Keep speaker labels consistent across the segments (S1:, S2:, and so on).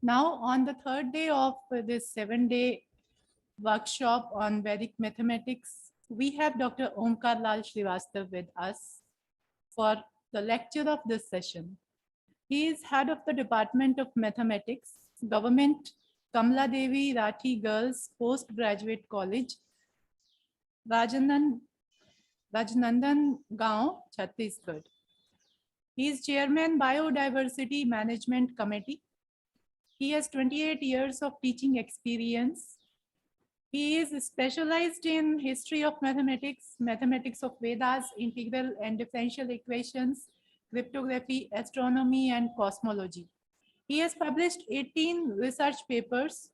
S1: Now, on the third day of this 7-day workshop on Vedic mathematics, we have Dr. Omkar Lal Srivastav with us for the lecture of this session. He is head of the Department of Mathematics, Government Kamla Devi Rathi Girls Postgraduate College, Rajnandan Gaon, Chhattisgarh. He is chairman Biodiversity Management Committee. He has 28 years of teaching experience. He is specialized in history of mathematics, mathematics of Vedas, integral and differential equations, cryptography, astronomy, and cosmology. He has published 18 research papers,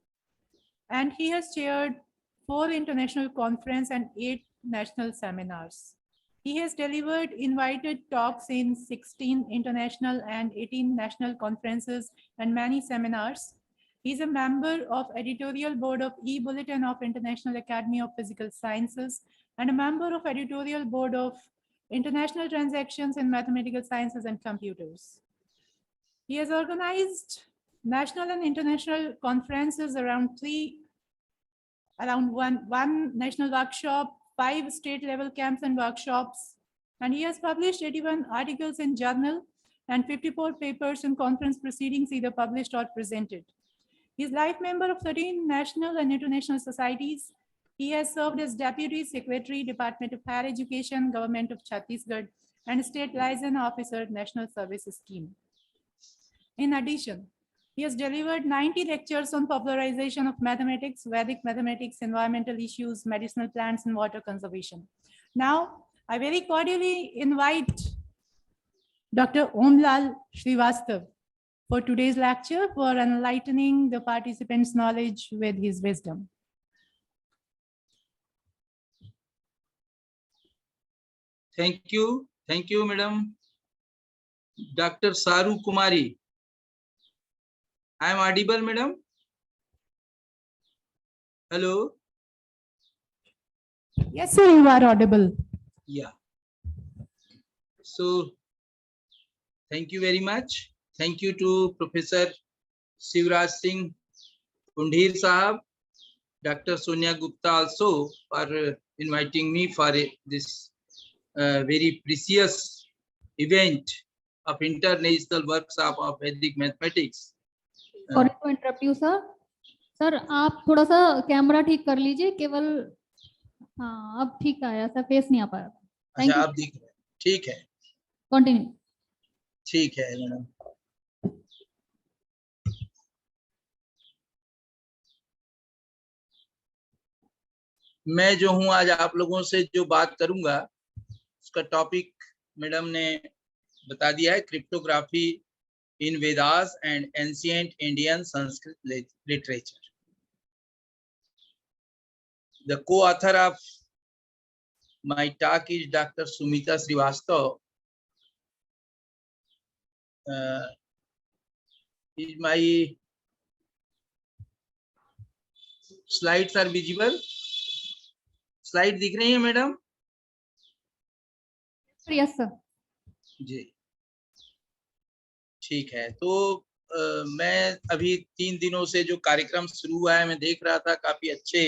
S1: and he has chaired 4 international conferences and 8 national seminars. He has delivered invited talks in 16 international and 18 national conferences and many seminars. He is a member of editorial board of E-Bulletin of International Academy of Physical Sciences and a member of editorial board of International Transactions in Mathematical Sciences and Computers. He has organized national and international conferences around one national workshop, 5 state level camps and workshops, and he has published 81 articles in journal and 54 papers in conference proceedings either published or presented. He is life member of 13 national and international societies. He has served as Deputy Secretary, Department of Higher Education, Government of Chhattisgarh, and State Liaison Officer, National Services Scheme. In addition, he has delivered 90 lectures on popularization of mathematics, Vedic mathematics, environmental issues, medicinal plants, and water conservation. Now, I very cordially invite Dr. Omlal Srivastav for today's lecture for enlightening the participants' knowledge with his wisdom.
S2: Thank you, Madam. Dr. Saru Kumari. I am audible, Madam? Hello?
S1: Yes, sir, you are audible.
S2: Yeah. So, thank you very much. Thank you to Professor Shivraj Singh Undhir Sahab, Dr. Sonia Gupta also for inviting me for this very precious event of International Workshop of Vedic Mathematics.
S3: Sorry to interrupt you, sir. Sir आप थोड़ा सा camera ठीक कर लीजिए, केवल हाँ अब ठीक आया, सर फेस नहीं आ पा रहा था.
S2: अच्छा आप दिख रहे हैं, ठीक है,
S3: कंटिन्यू.
S2: ठीक है मैडम. मैं जो हूं आज आप लोगों से जो बात करूंगा उसका टॉपिक मैडम ने बता दिया है, cryptography in Vedas and ancient Indian Sanskrit literature. The co-author of my talk is Dr. Sumita Srivastav. Is my slides are visible? Slide दिख रही है मैडम?
S3: Yes sir.
S2: जी ठीक है. तो मैं अभी 3 दिनों से जो कार्यक्रम शुरू हुआ है मैं देख रहा था, काफी अच्छे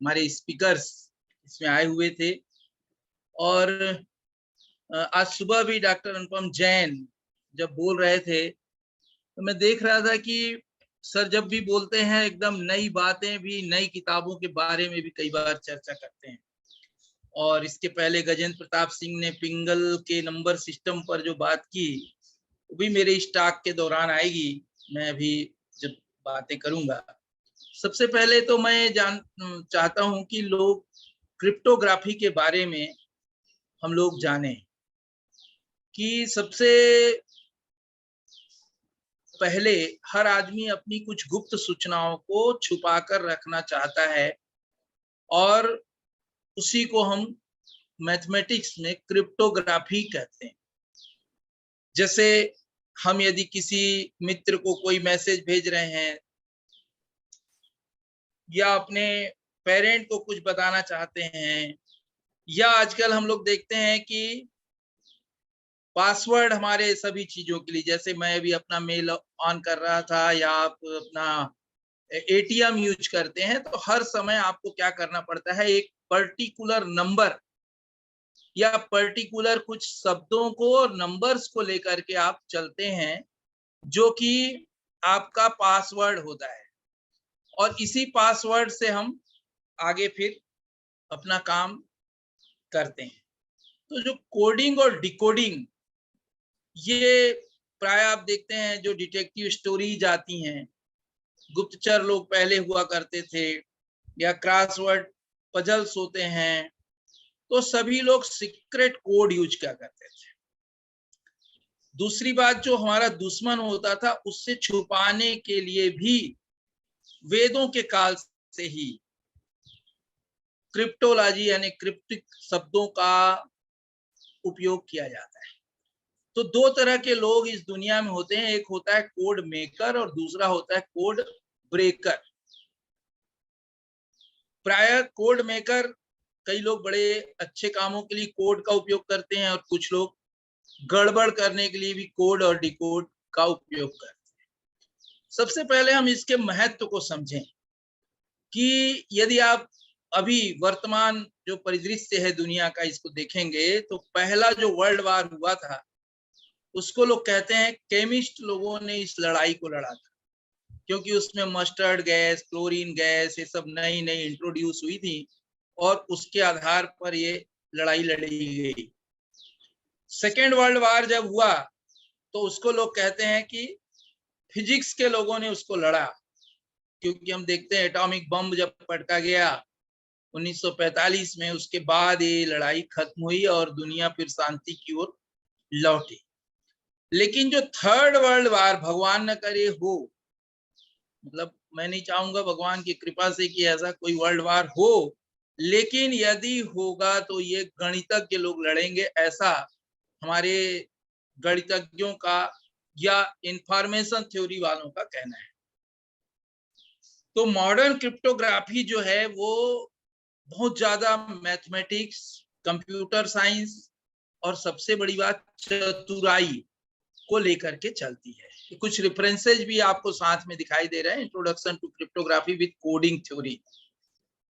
S2: हमारे स्पीकर्स इसमें आए हुए थे. और आज सुबह भी डॉक्टर अनुपम जैन जब बोल रहे थे तो मैं देख रहा था कि सर जब भी बोलते हैं एकदम नई बातें भी, नई किताबों के बारे में भी कई बार चर्चा करते हैं. और इसके पहले गजेंद्र प्रताप सिंह ने पिंगल के नंबर सिस्टम पर जो बात की वो भी मेरे इस टॉक के दौरान आएगी, मैं अभी जब बातें करूंगा. सबसे पहले तो मैं चाहता हूं कि लोग क्रिप्टोग्राफी के बारे में हम लोग जाने कि सबसे पहले हर आदमी अपनी कुछ गुप्त सूचनाओं को छुपा कर रखना चाहता है और उसी को हम मैथमेटिक्स में क्रिप्टोग्राफी कहते हैं. जैसे हम यदि किसी मित्र को कोई मैसेज भेज रहे हैं या अपने पेरेंट को कुछ बताना चाहते हैं, या आजकल हम लोग देखते हैं कि पासवर्ड हमारे सभी चीजों के लिए, जैसे मैं अभी अपना मेल ऑन कर रहा था या आप अपना एटीएम यूज करते हैं, तो हर समय आपको क्या करना पड़ता है, एक पर्टिकुलर नंबर या पर्टिकुलर कुछ शब्दों को और नंबर्स को लेकर के आप चलते हैं, जो कि आपका पासवर्ड होता है। और इसी पासवर्ड से हम आगे फिर अपना काम करते हैं। तो जो कोडिंग और डिकोडिंग, ये प्राय आप देखते हैं जो डिटेक्टिव स्टोरीज आती हैं, गुप्तचर लोग पहले हुआ करते थे, या क्रॉसवर्ड पजल्स होते हैं, तो सभी लोग सीक्रेट कोड यूज क्या करते थे। दूसरी बात, जो हमारा दुश्मन होता था उससे छुपाने के लिए भी वेदों के काल से ही क्रिप्टोलॉजी यानी क्रिप्टिक शब्दों का उपयोग किया जाता है। तो दो तरह के लोग इस दुनिया में होते हैं, एक होता है कोड मेकर और दूसरा होता है कोड ब्रेकर। प्राय कोड मेकर, कई लोग बड़े अच्छे कामों के लिए कोड का उपयोग करते हैं और कुछ लोग गड़बड़ करने के लिए भी कोड और डिकोड का उपयोग करते हैं। सबसे पहले हम इसके महत्व को समझें कि यदि आप अभी वर्तमान जो परिदृश्य है दुनिया का, इसको देखेंगे तो पहला जो वर्ल्ड वार हुआ था उसको लोग कहते हैं केमिस्ट लोगों ने इस लड़ाई को लड़ा था, क्योंकि उसमें मस्टर्ड गैस, क्लोरीन गैस, ये सब नई नई इंट्रोड्यूस हुई थी और उसके आधार पर ये लड़ाई लड़ी गई। सेकेंड वर्ल्ड वार जब हुआ तो उसको लोग कहते हैं कि फिजिक्स के लोगों ने उसको लड़ा, क्योंकि हम देखते हैं एटॉमिक बम जब पटका गया 1945 में, उसके बाद ये लड़ाई खत्म हुई और दुनिया फिर शांति की ओर लौटी। लेकिन जो थर्ड वर्ल्ड वार, भगवान न करे हो, मतलब मैं नहीं चाहूंगा भगवान की कृपा से कि ऐसा कोई वर्ल्ड वार हो, लेकिन यदि होगा तो ये गणितज्ञ लोग लड़ेंगे, ऐसा हमारे गणितज्ञों का या इंफॉर्मेशन थ्योरी वालों का कहना है। तो मॉडर्न क्रिप्टोग्राफी जो है वो बहुत ज्यादा मैथमेटिक्स, कंप्यूटर साइंस और सबसे बड़ी बात चतुराई को लेकर के चलती है। कुछ रेफरेंसेज भी आपको साथ में दिखाई दे रहे हैं। Introduction to cryptography with coding theory,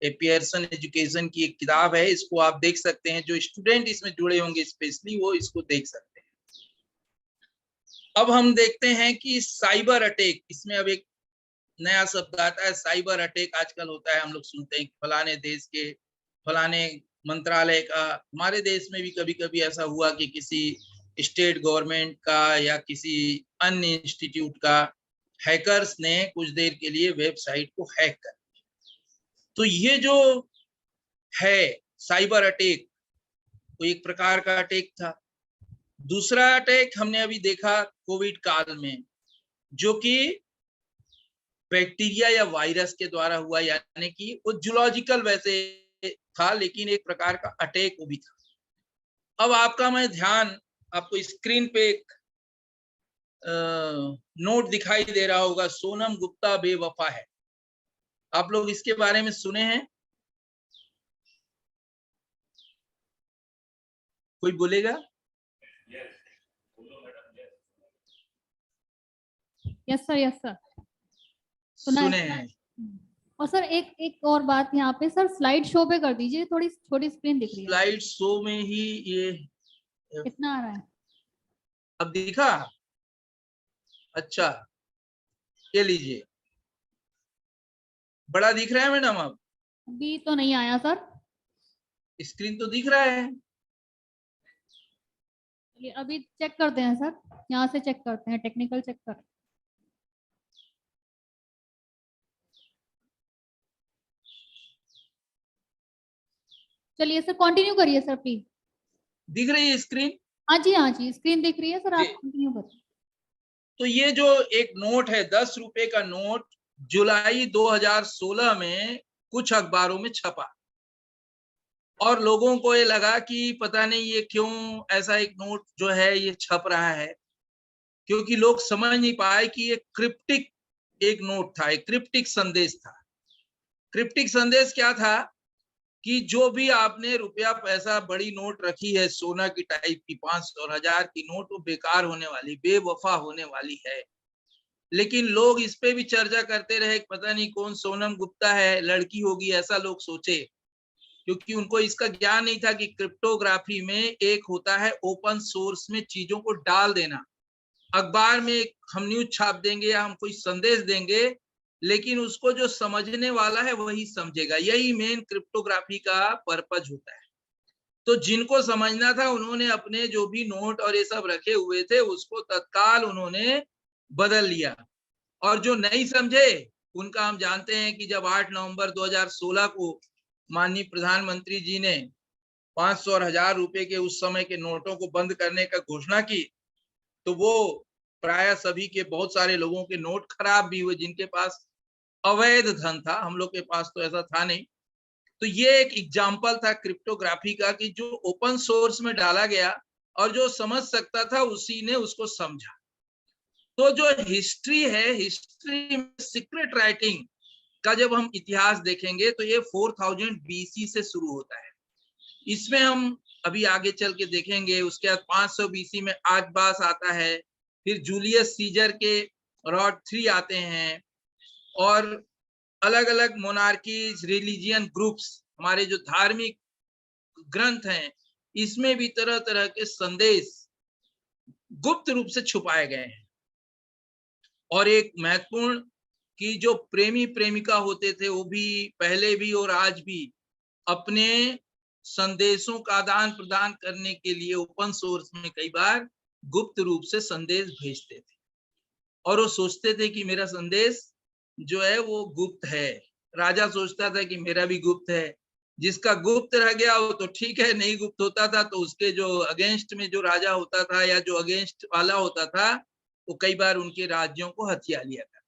S2: Pearson education की एक किताब है, इसको आप देख सकते हैं। जो स्टूडेंट इसमें जुड़े होंगे स्पेशली वो इसको देख सकते हैं। अब हम देखते हैं कि साइबर अटैक, इसमें अब एक नया शब्द आता है साइबर अटैक। आजकल होता है, हम लोग सुनते हैं फलाने देश के फलाने मंत्रालय का, हमारे देश में भी कभी कभी ऐसा हुआ कि किसी स्टेट गवर्नमेंट का या किसी अन्य इंस्टीट्यूट का हैकर्स ने कुछ देर के लिए वेबसाइट को हैक कर दिया। तो ये जो है साइबर अटैक, तो एक प्रकार का अटैक था। दूसरा अटैक हमने अभी देखा कोविड काल में, जो कि बैक्टीरिया या वायरस के द्वारा हुआ, यानी कि वो जूलॉजिकल वैसे था लेकिन एक प्रकार का अटैक वो भी था। अब आपका मैं ध्यान, आपको स्क्रीन पे एक नोट दिखाई दे रहा होगा, सोनम गुप्ता बेवफा है। आप लोग इसके बारे में सुने हैं? कोई बोलेगा?
S3: यस सर, यस सर,
S2: सुने हैं।
S3: और सर एक और बात, यहाँ पे सर स्लाइड शो पे कर दीजिए, थोड़ी छोटी स्क्रीन दिख रही है।
S2: स्लाइड शो में ही ये
S3: कितना आ रहा है?
S2: अब दिखा? अच्छा, ये लीजिए, बड़ा दिख रहा है मैडम? अब
S3: अभी तो नहीं आया सर।
S2: स्क्रीन तो दिख रहा है।
S3: चलिए अभी चेक करते हैं सर, यहाँ से चेक करते हैं, टेक्निकल चेक कर। चलिए सर कंटिन्यू करिए सर प्लीज।
S2: दिख रही है स्क्रीन?
S3: हाँ जी, हाँ जी, स्क्रीन दिख रही है सर, आप कंटिन्यू करिए।
S2: तो ये जो एक नोट है, 10 रुपए का नोट, जुलाई 2016 में कुछ अखबारों में छपा और लोगों को ये लगा कि पता नहीं ये क्यों ऐसा एक नोट जो है ये छप रहा है, क्योंकि लोग समझ नहीं पाए कि ये क्रिप्टिक एक नोट था, एक क्रिप्टिक संदेश था। क्रिप्टिक संदेश क्या था कि जो भी आपने रुपया पैसा बड़ी नोट रखी है सोना की टाइप की 500 और 1000 की नोट, वो बेकार होने वाली, बेवफा होने वाली है। लेकिन लोग इस पे भी चर्चा करते रहे, पता नहीं कौन सोनम गुप्ता है, लड़की होगी, ऐसा लोग सोचे, क्योंकि उनको इसका ज्ञान नहीं था कि क्रिप्टोग्राफी में एक होता है ओपन सोर्स में चीजों को डाल देना। अखबार में हम न्यूज छाप देंगे या हम कोई संदेश देंगे, लेकिन उसको जो समझने वाला है वही समझेगा। यही मेन क्रिप्टोग्राफी का पर्पज होता है। तो जिनको समझना था उन्होंने अपने जो भी नोट और ये सब रखे हुए थे उसको तत्काल उन्होंने बदल लिया, और जो नहीं समझे उनका हम जानते हैं कि जब 8 नवंबर 2016 को माननीय प्रधानमंत्री जी ने 500 और 1000 रुपए के उस समय के नोटों को बंद करने का घोषणा की, तो वो प्राय सभी के, बहुत सारे लोगों के नोट खराब भी हुए जिनके पास अवैध धन था। हम लोग के पास तो ऐसा था नहीं। तो ये एक एग्जाम्पल था क्रिप्टोग्राफी का कि जो ओपन सोर्स में डाला गया और जो समझ सकता था उसी ने उसको समझा। तो जो हिस्ट्री है, हिस्ट्री में सीक्रेट राइटिंग का जब हम इतिहास देखेंगे तो ये 4000 BC से शुरू होता है। इसमें हम अभी आगे चल के देखेंगे। उसके बाद 500 BC में आगबास आता है, फिर जूलियस सीजर के रॉड 3 आते हैं, और अलग अलग मोनार्कीज, रिलीजियन ग्रुप्स, हमारे जो धार्मिक ग्रंथ हैं, इसमें भी तरह तरह के संदेश गुप्त रूप से छुपाए गए हैं। और एक महत्वपूर्ण कि जो प्रेमी प्रेमिका होते थे वो भी पहले भी और आज भी अपने संदेशों का आदान प्रदान करने के लिए ओपन सोर्स में कई बार गुप्त रूप से संदेश भेजते थे, और वो सोचते थे कि मेरा संदेश जो है वो गुप्त है। राजा सोचता था कि मेरा भी गुप्त है। जिसका गुप्त रह गया वो तो ठीक है, नहीं गुप्त होता था तो उसके जो अगेंस्ट में जो राजा होता था या जो अगेंस्ट वाला होता था वो कई बार उनके राज्यों को हथिया लिया था।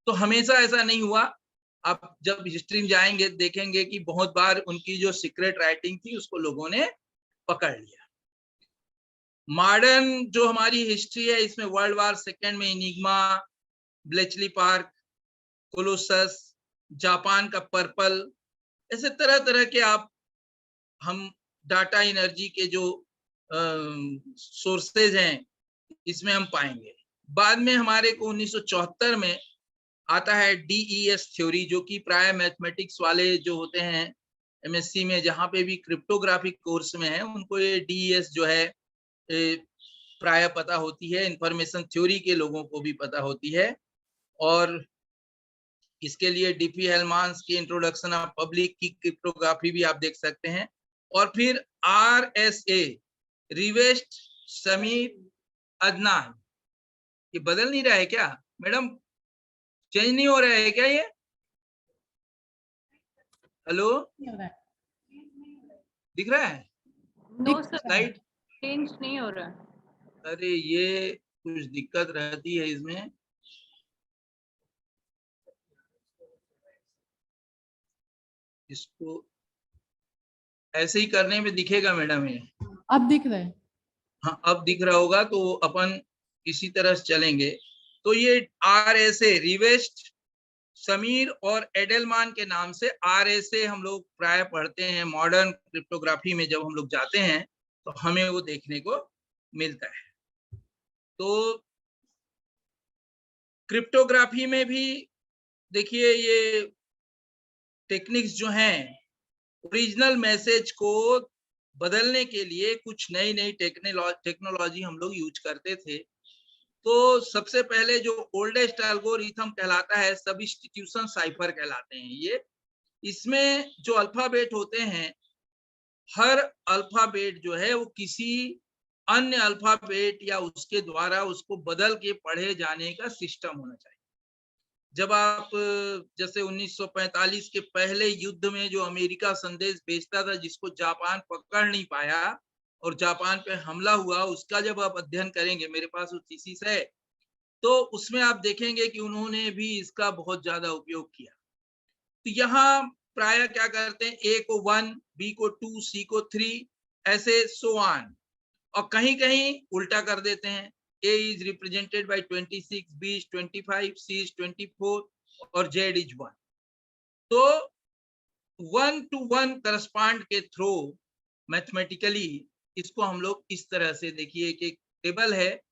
S2: तो हमेशा ऐसा नहीं हुआ। आप जब हिस्ट्री में जाएंगे देखेंगे कि बहुत बार उनकी जो सीक्रेट राइटिंग थी उसको लोगों ने पकड़ लिया। मॉडर्न जो हमारी हिस्ट्री है इसमें वर्ल्ड वार सेकेंड में Enigma, Bletchley park, Colossus, Japan का पर्पल, ऐसे तरह तरह के आप हम डाटा एनर्जी के जो सोर्सेज हैं इसमें हम पाएंगे। बाद में हमारे को 1974 में आता है DES थ्योरी, जो कि प्राय मैथमेटिक्स वाले जो होते हैं MSc में जहां पे भी क्रिप्टोग्राफिक कोर्स में है उनको ये DES जो है प्राय पता होती है। इंफॉर्मेशन थ्योरी के लोगों को भी पता होती है, और इसके लिए DP हेलमांस की इंट्रोडक्शन ऑफ पब्लिक की क्रिप्टोग्राफी भी आप देख सकते हैं। और फिर RSA, रिवेस्ट समीर अदनान, ये बदल नहीं रहा है क्या मैडम? चेंज नहीं हो रहा है क्या ये? हेलो, दिख रहा है?
S1: नो सर,
S2: स्लाइड
S1: चेंज नहीं हो रहा।
S2: अरे ये कुछ दिक्कत रहती है इसमें। इसको ऐसे ही करने में दिखेगा मैडम ये।
S1: अब दिख रहा है।
S2: हाँ, अब दिख रहा होगा तो अपन इसी तरह से चलेंगे। तो ये RSA, रिवेस्ट समीर और एडेलमान के नाम से RSA हम लोग प्राय पढ़ते हैं। मॉडर्न क्रिप्टोग्राफी में जब हम लोग जाते हैं तो हमें वो देखने को मिलता है। तो क्रिप्टोग्राफी में भी देखिए ये टेक्निक्स जो हैं, ओरिजिनल मैसेज को बदलने के लिए कुछ नई नई टेक्नोलॉजी हम लोग यूज करते थे। तो सबसे पहले जो ओल्डेस्ट एल्गोरिथम कहलाता है, सब्स्टिट्यूशन साइफर कहलाते हैं ये। इसमें जो अल्फाबेट होते हैं, हर अल्फाबेट जो है वो किसी अन्य अल्फाबेट या उसके द्वारा उसको बदल के पढ़े जाने का सिस्टम होना चाहिए। जब आप जैसे 1945 के पहले युद्ध में जो अमेरिका संदेश भेजता था जिसको जापान पकड़ नहीं पाया और जापान पे हमला हुआ, उसका जब आप अध्ययन करेंगे, मेरे पास वो थीसिस है, तो उसमें आप देखेंगे कि उन्होंने भी इसका बहुत ज्यादा उपयोग किया। तो यहाँ प्राय क्या करते हैं, A को 1, B को 2, C को 3, ऐसे सो ऑन, और कहीं कहीं उल्टा कर देते हैं। A is represented by 26, B is 25, C is 24 और Z is 1। तो 1 to 1 करस्पॉन्ड के थ्रू मैथमेटिकली इसको हम लोग इस तरह से देखिए कि एक टेबल है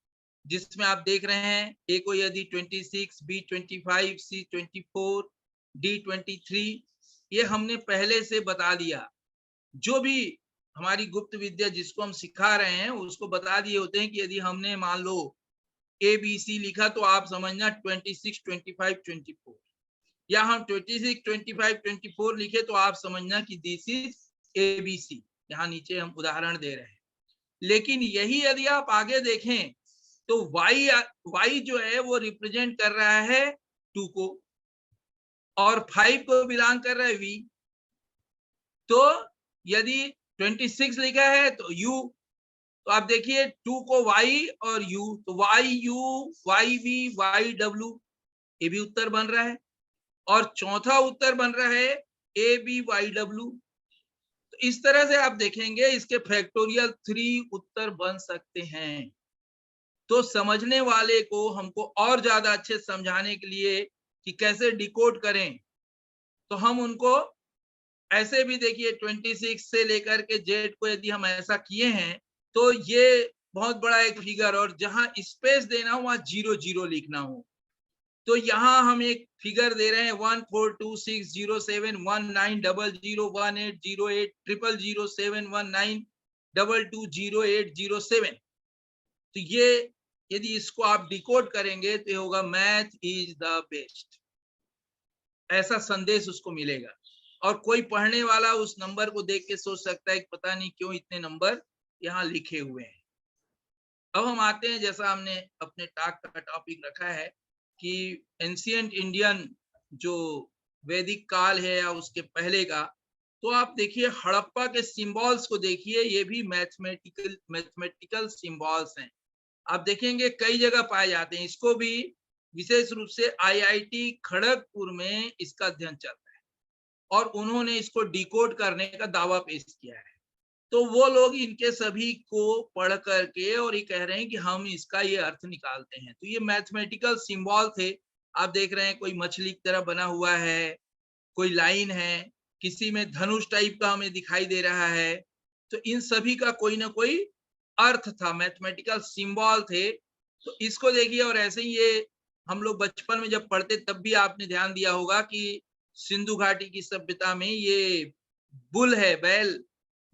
S2: जिसमें आप देख रहे हैं ए को यदि 26, बी 25, सी 24, डी 23, ये हमने पहले से बता दिया। जो भी हमारी गुप्त विद्या जिसको हम सिखा रहे हैं उसको बता दिए होते हैं कि यदि हमने मान लो ए बी सी लिखा तो आप समझना 26, 25, 24, या हम 26, 25, 24 लिखे तो आप समझना कि this is A B C. यहाँ नीचे हम उदाहरण दे रहे हैं। लेकिन यही यदि आप आगे देखें तो y जो है वो रिप्रेजेंट कर रहा है 2 को और 5 को बिलोंग कर रहा है v। तो यदि 26 लिखा है तो u, तो आप देखिए 2 को y और u, तो y u y v y w, ये भी उत्तर बन रहा है। और चौथा उत्तर बन रहा है ए बी वाई डब्ल्यू। तो इस तरह से आप देखेंगे इसके फैक्टोरियल 3 उत्तर बन सकते हैं। तो समझने वाले को हमको और ज्यादा अच्छे समझाने के लिए कि कैसे डिकोड करें, तो हम उनको ऐसे भी देखिए 26 से लेकर के जेड को यदि हम ऐसा किए हैं तो ये बहुत बड़ा एक फिगर, और जहां स्पेस देना हो वहां 0 0 लिखना हो। तो यहाँ हम एक फिगर दे रहे हैं 142607190008000719220807। तो ये यदि इसको आप डिकोड करेंगे तो ये होगा मैथ इज द बेस्ट, ऐसा संदेश उसको मिलेगा। और कोई पढ़ने वाला उस नंबर को देख के सोच सकता है कि पता नहीं क्यों इतने नंबर यहाँ लिखे हुए हैं। अब हम आते हैं, जैसा हमने अपने टॉक का टॉपिक रखा है कि एंशिएंट इंडियन जो वैदिक काल है या उसके पहले का, तो आप देखिए हड़प्पा के सिंबल्स को देखिए, ये भी मैथमेटिकल सिंबल्स हैं। आप देखेंगे कई जगह पाए जाते हैं। इसको भी विशेष रूप से IIT खड़गपुर में इसका अध्ययन चल रहा है और उन्होंने इसको डिकोड करने का दावा पेश किया है। तो वो लोग इनके सभी को पढ़ करके और ये कह रहे हैं कि हम इसका ये अर्थ निकालते हैं। तो ये मैथमेटिकल सिंबल थे। आप देख रहे हैं कोई मछली की तरह बना हुआ है, कोई लाइन है, किसी में धनुष टाइप का हमें दिखाई दे रहा है। तो इन सभी का कोई ना कोई अर्थ था, मैथमेटिकल सिंबल थे। तो इसको देखिए, और ऐसे ही ये हम लोग बचपन में जब पढ़ते तब भी आपने ध्यान दिया होगा कि सिंधु घाटी की सभ्यता में ये बुल है, बैल,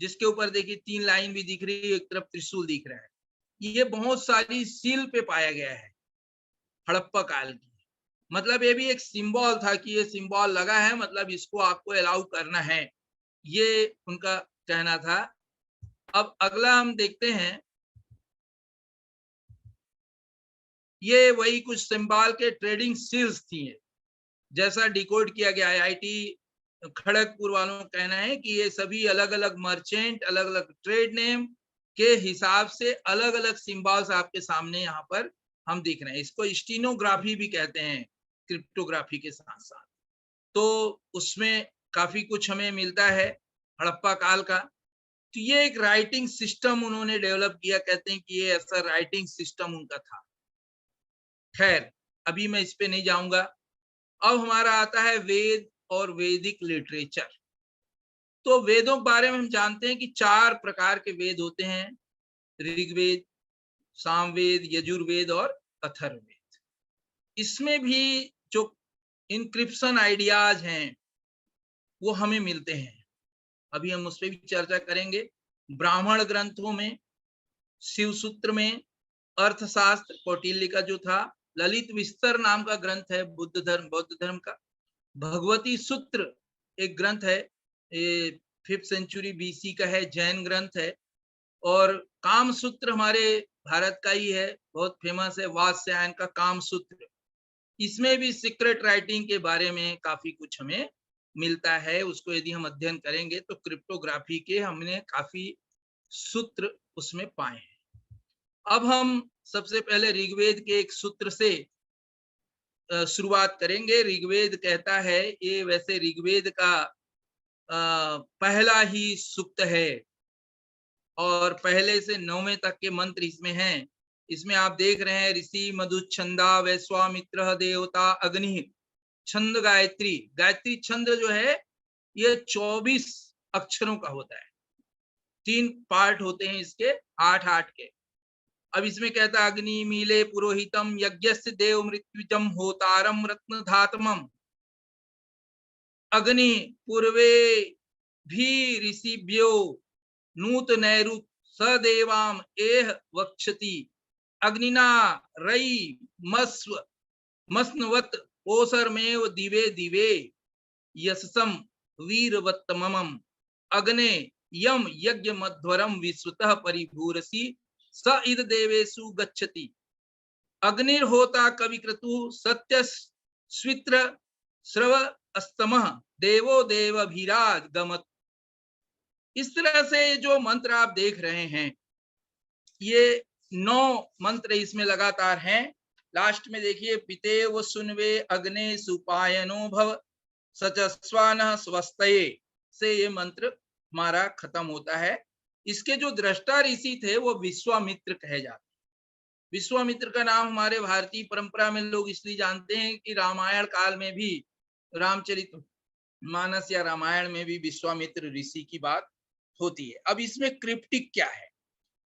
S2: जिसके ऊपर देखिए 3 लाइन भी दिख रही है, एक तरफ त्रिशूल दिख रहा है। ये बहुत सारी सील पे पाया गया है हड़प्पा काल की। मतलब ये भी एक सिंबल था कि ये सिंबल लगा है, मतलब इसको आपको अलाउ करना है, ये उनका कहना था। अब अगला हम देखते हैं, ये वही कुछ सिंबल के ट्रेडिंग सील्स थी, जैसा डिकोड किया गया। IIT खड़गपुर वालों का कहना है कि ये सभी अलग अलग मर्चेंट, अलग अलग ट्रेड नेम के हिसाब से अलग अलग सिंबल्स आपके सामने यहाँ पर हम दिख रहे हैं। इसको स्टीनोग्राफी भी कहते हैं, क्रिप्टोग्राफी के साथ साथ। तो उसमें काफी कुछ हमें मिलता है हड़प्पा काल का। तो ये एक राइटिंग सिस्टम उन्होंने डेवलप किया, कहते हैं कि ये ऐसा राइटिंग सिस्टम उनका था। खैर अभी मैं इस पे नहीं जाऊंगा। अब हमारा आता है वेद और वैदिक लिटरेचर। तो वेदों के बारे में हम जानते हैं कि 4 प्रकार के वेद होते हैं, ऋग्वेद, सामवेद, यजुर्वेद और अथर्ववेद। इसमें भी जो इंक्रिप्शन आइडियाज हैं वो हमें मिलते हैं, अभी हम उस पर भी चर्चा करेंगे। ब्राह्मण ग्रंथों में, शिवसूत्र में, अर्थशास्त्र कौटिल्य का जो था, ललित विस्तर नाम का ग्रंथ है बौद्ध धर्म का, भगवती सूत्र एक ग्रंथ है, ये 5th सेंचुरी BC का है, जैन ग्रंथ है। और काम सूत्र हमारे भारत का ही है, बहुत फेमस है, वात्स्यायन का काम सूत्र। इसमें भी सीक्रेट राइटिंग के बारे में काफी कुछ हमें मिलता है। उसको यदि हम अध्ययन करेंगे तो क्रिप्टोग्राफी के हमने काफी सूत्र उसमें पाए हैं। अब हम सबसे पहले ऋग्वेद के एक सूत्र से शुरुआत करेंगे। ऋग्वेद कहता है, ये वैसे ऋग्वेद का पहला ही सूक्त है और पहले से 9वें तक के मंत्र इसमें हैं। इसमें आप देख रहे हैं ऋषि मधुच्छंदा वैश्वामित्र देवता अग्नि छंद गायत्री। गायत्री छंद जो है ये 24 अक्षरों का होता है। 3 पार्ट होते हैं इसके, 8-8 के। अब इसमें कहता है अग्नि मीले पुरोहितम यज्ञस्य देव मृत्युजम होतारम रत्न धातमम। अग्नि पूर्वे भी ऋषिभ्यो नूतनैरु सदेवाम एह वक्षति अग्निना रई मस्व मस्नवत ओसरमेव दिवे दिवे यशसम वीरवत्तमम अग्ने यम यज्ञ मध्वरम विश्रुतः परिभूरसि स इद देवेषु गच्छति अग्निर्होता कविक्रतु सत्य स्वित्र श्रव अस्तमः देवो देवभिराज गमत। इस तरह से जो मंत्र आप देख रहे हैं, ये 9 मंत्र इसमें लगातार हैं। लास्ट में देखिए, पितेव सुनवे अग्ने सुपायनो भव सचस्वान स्वस्तये से ये मंत्र हमारा खत्म होता है। इसके जो दृष्टा ऋषि थे वो विश्वामित्र कहे जाते हैं। विश्वामित्र का नाम हमारे भारतीय परंपरा में लोग इसलिए जानते हैं कि रामायण काल में भी, रामचरितमानस या रामायण में भी विश्वामित्र ऋषि की बात होती है। अब इसमें क्रिप्टिक क्या है,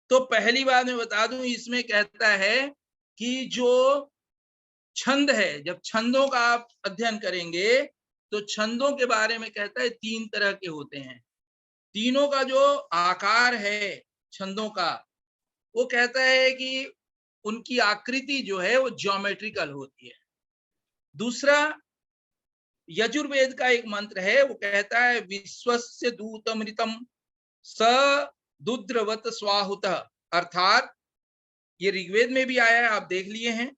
S2: तो पहली बात मैं बता दूं, इसमें कहता है कि जो छंद है, जब छंदों का आप अध्ययन करेंगे तो छंदों के बारे में कहता है 3 तरह के होते हैं। तीनों का जो आकार है छंदों का, वो कहता है कि उनकी आकृति जो है वो ज्योमेट्रिकल होती है। दूसरा, यजुर्वेद का एक मंत्र है, वो कहता है विश्वस्य दूतमृतम स दुद्रवत स्वाहुत, अर्थात ये ऋग्वेद में भी आया है, आप देख लिए हैं।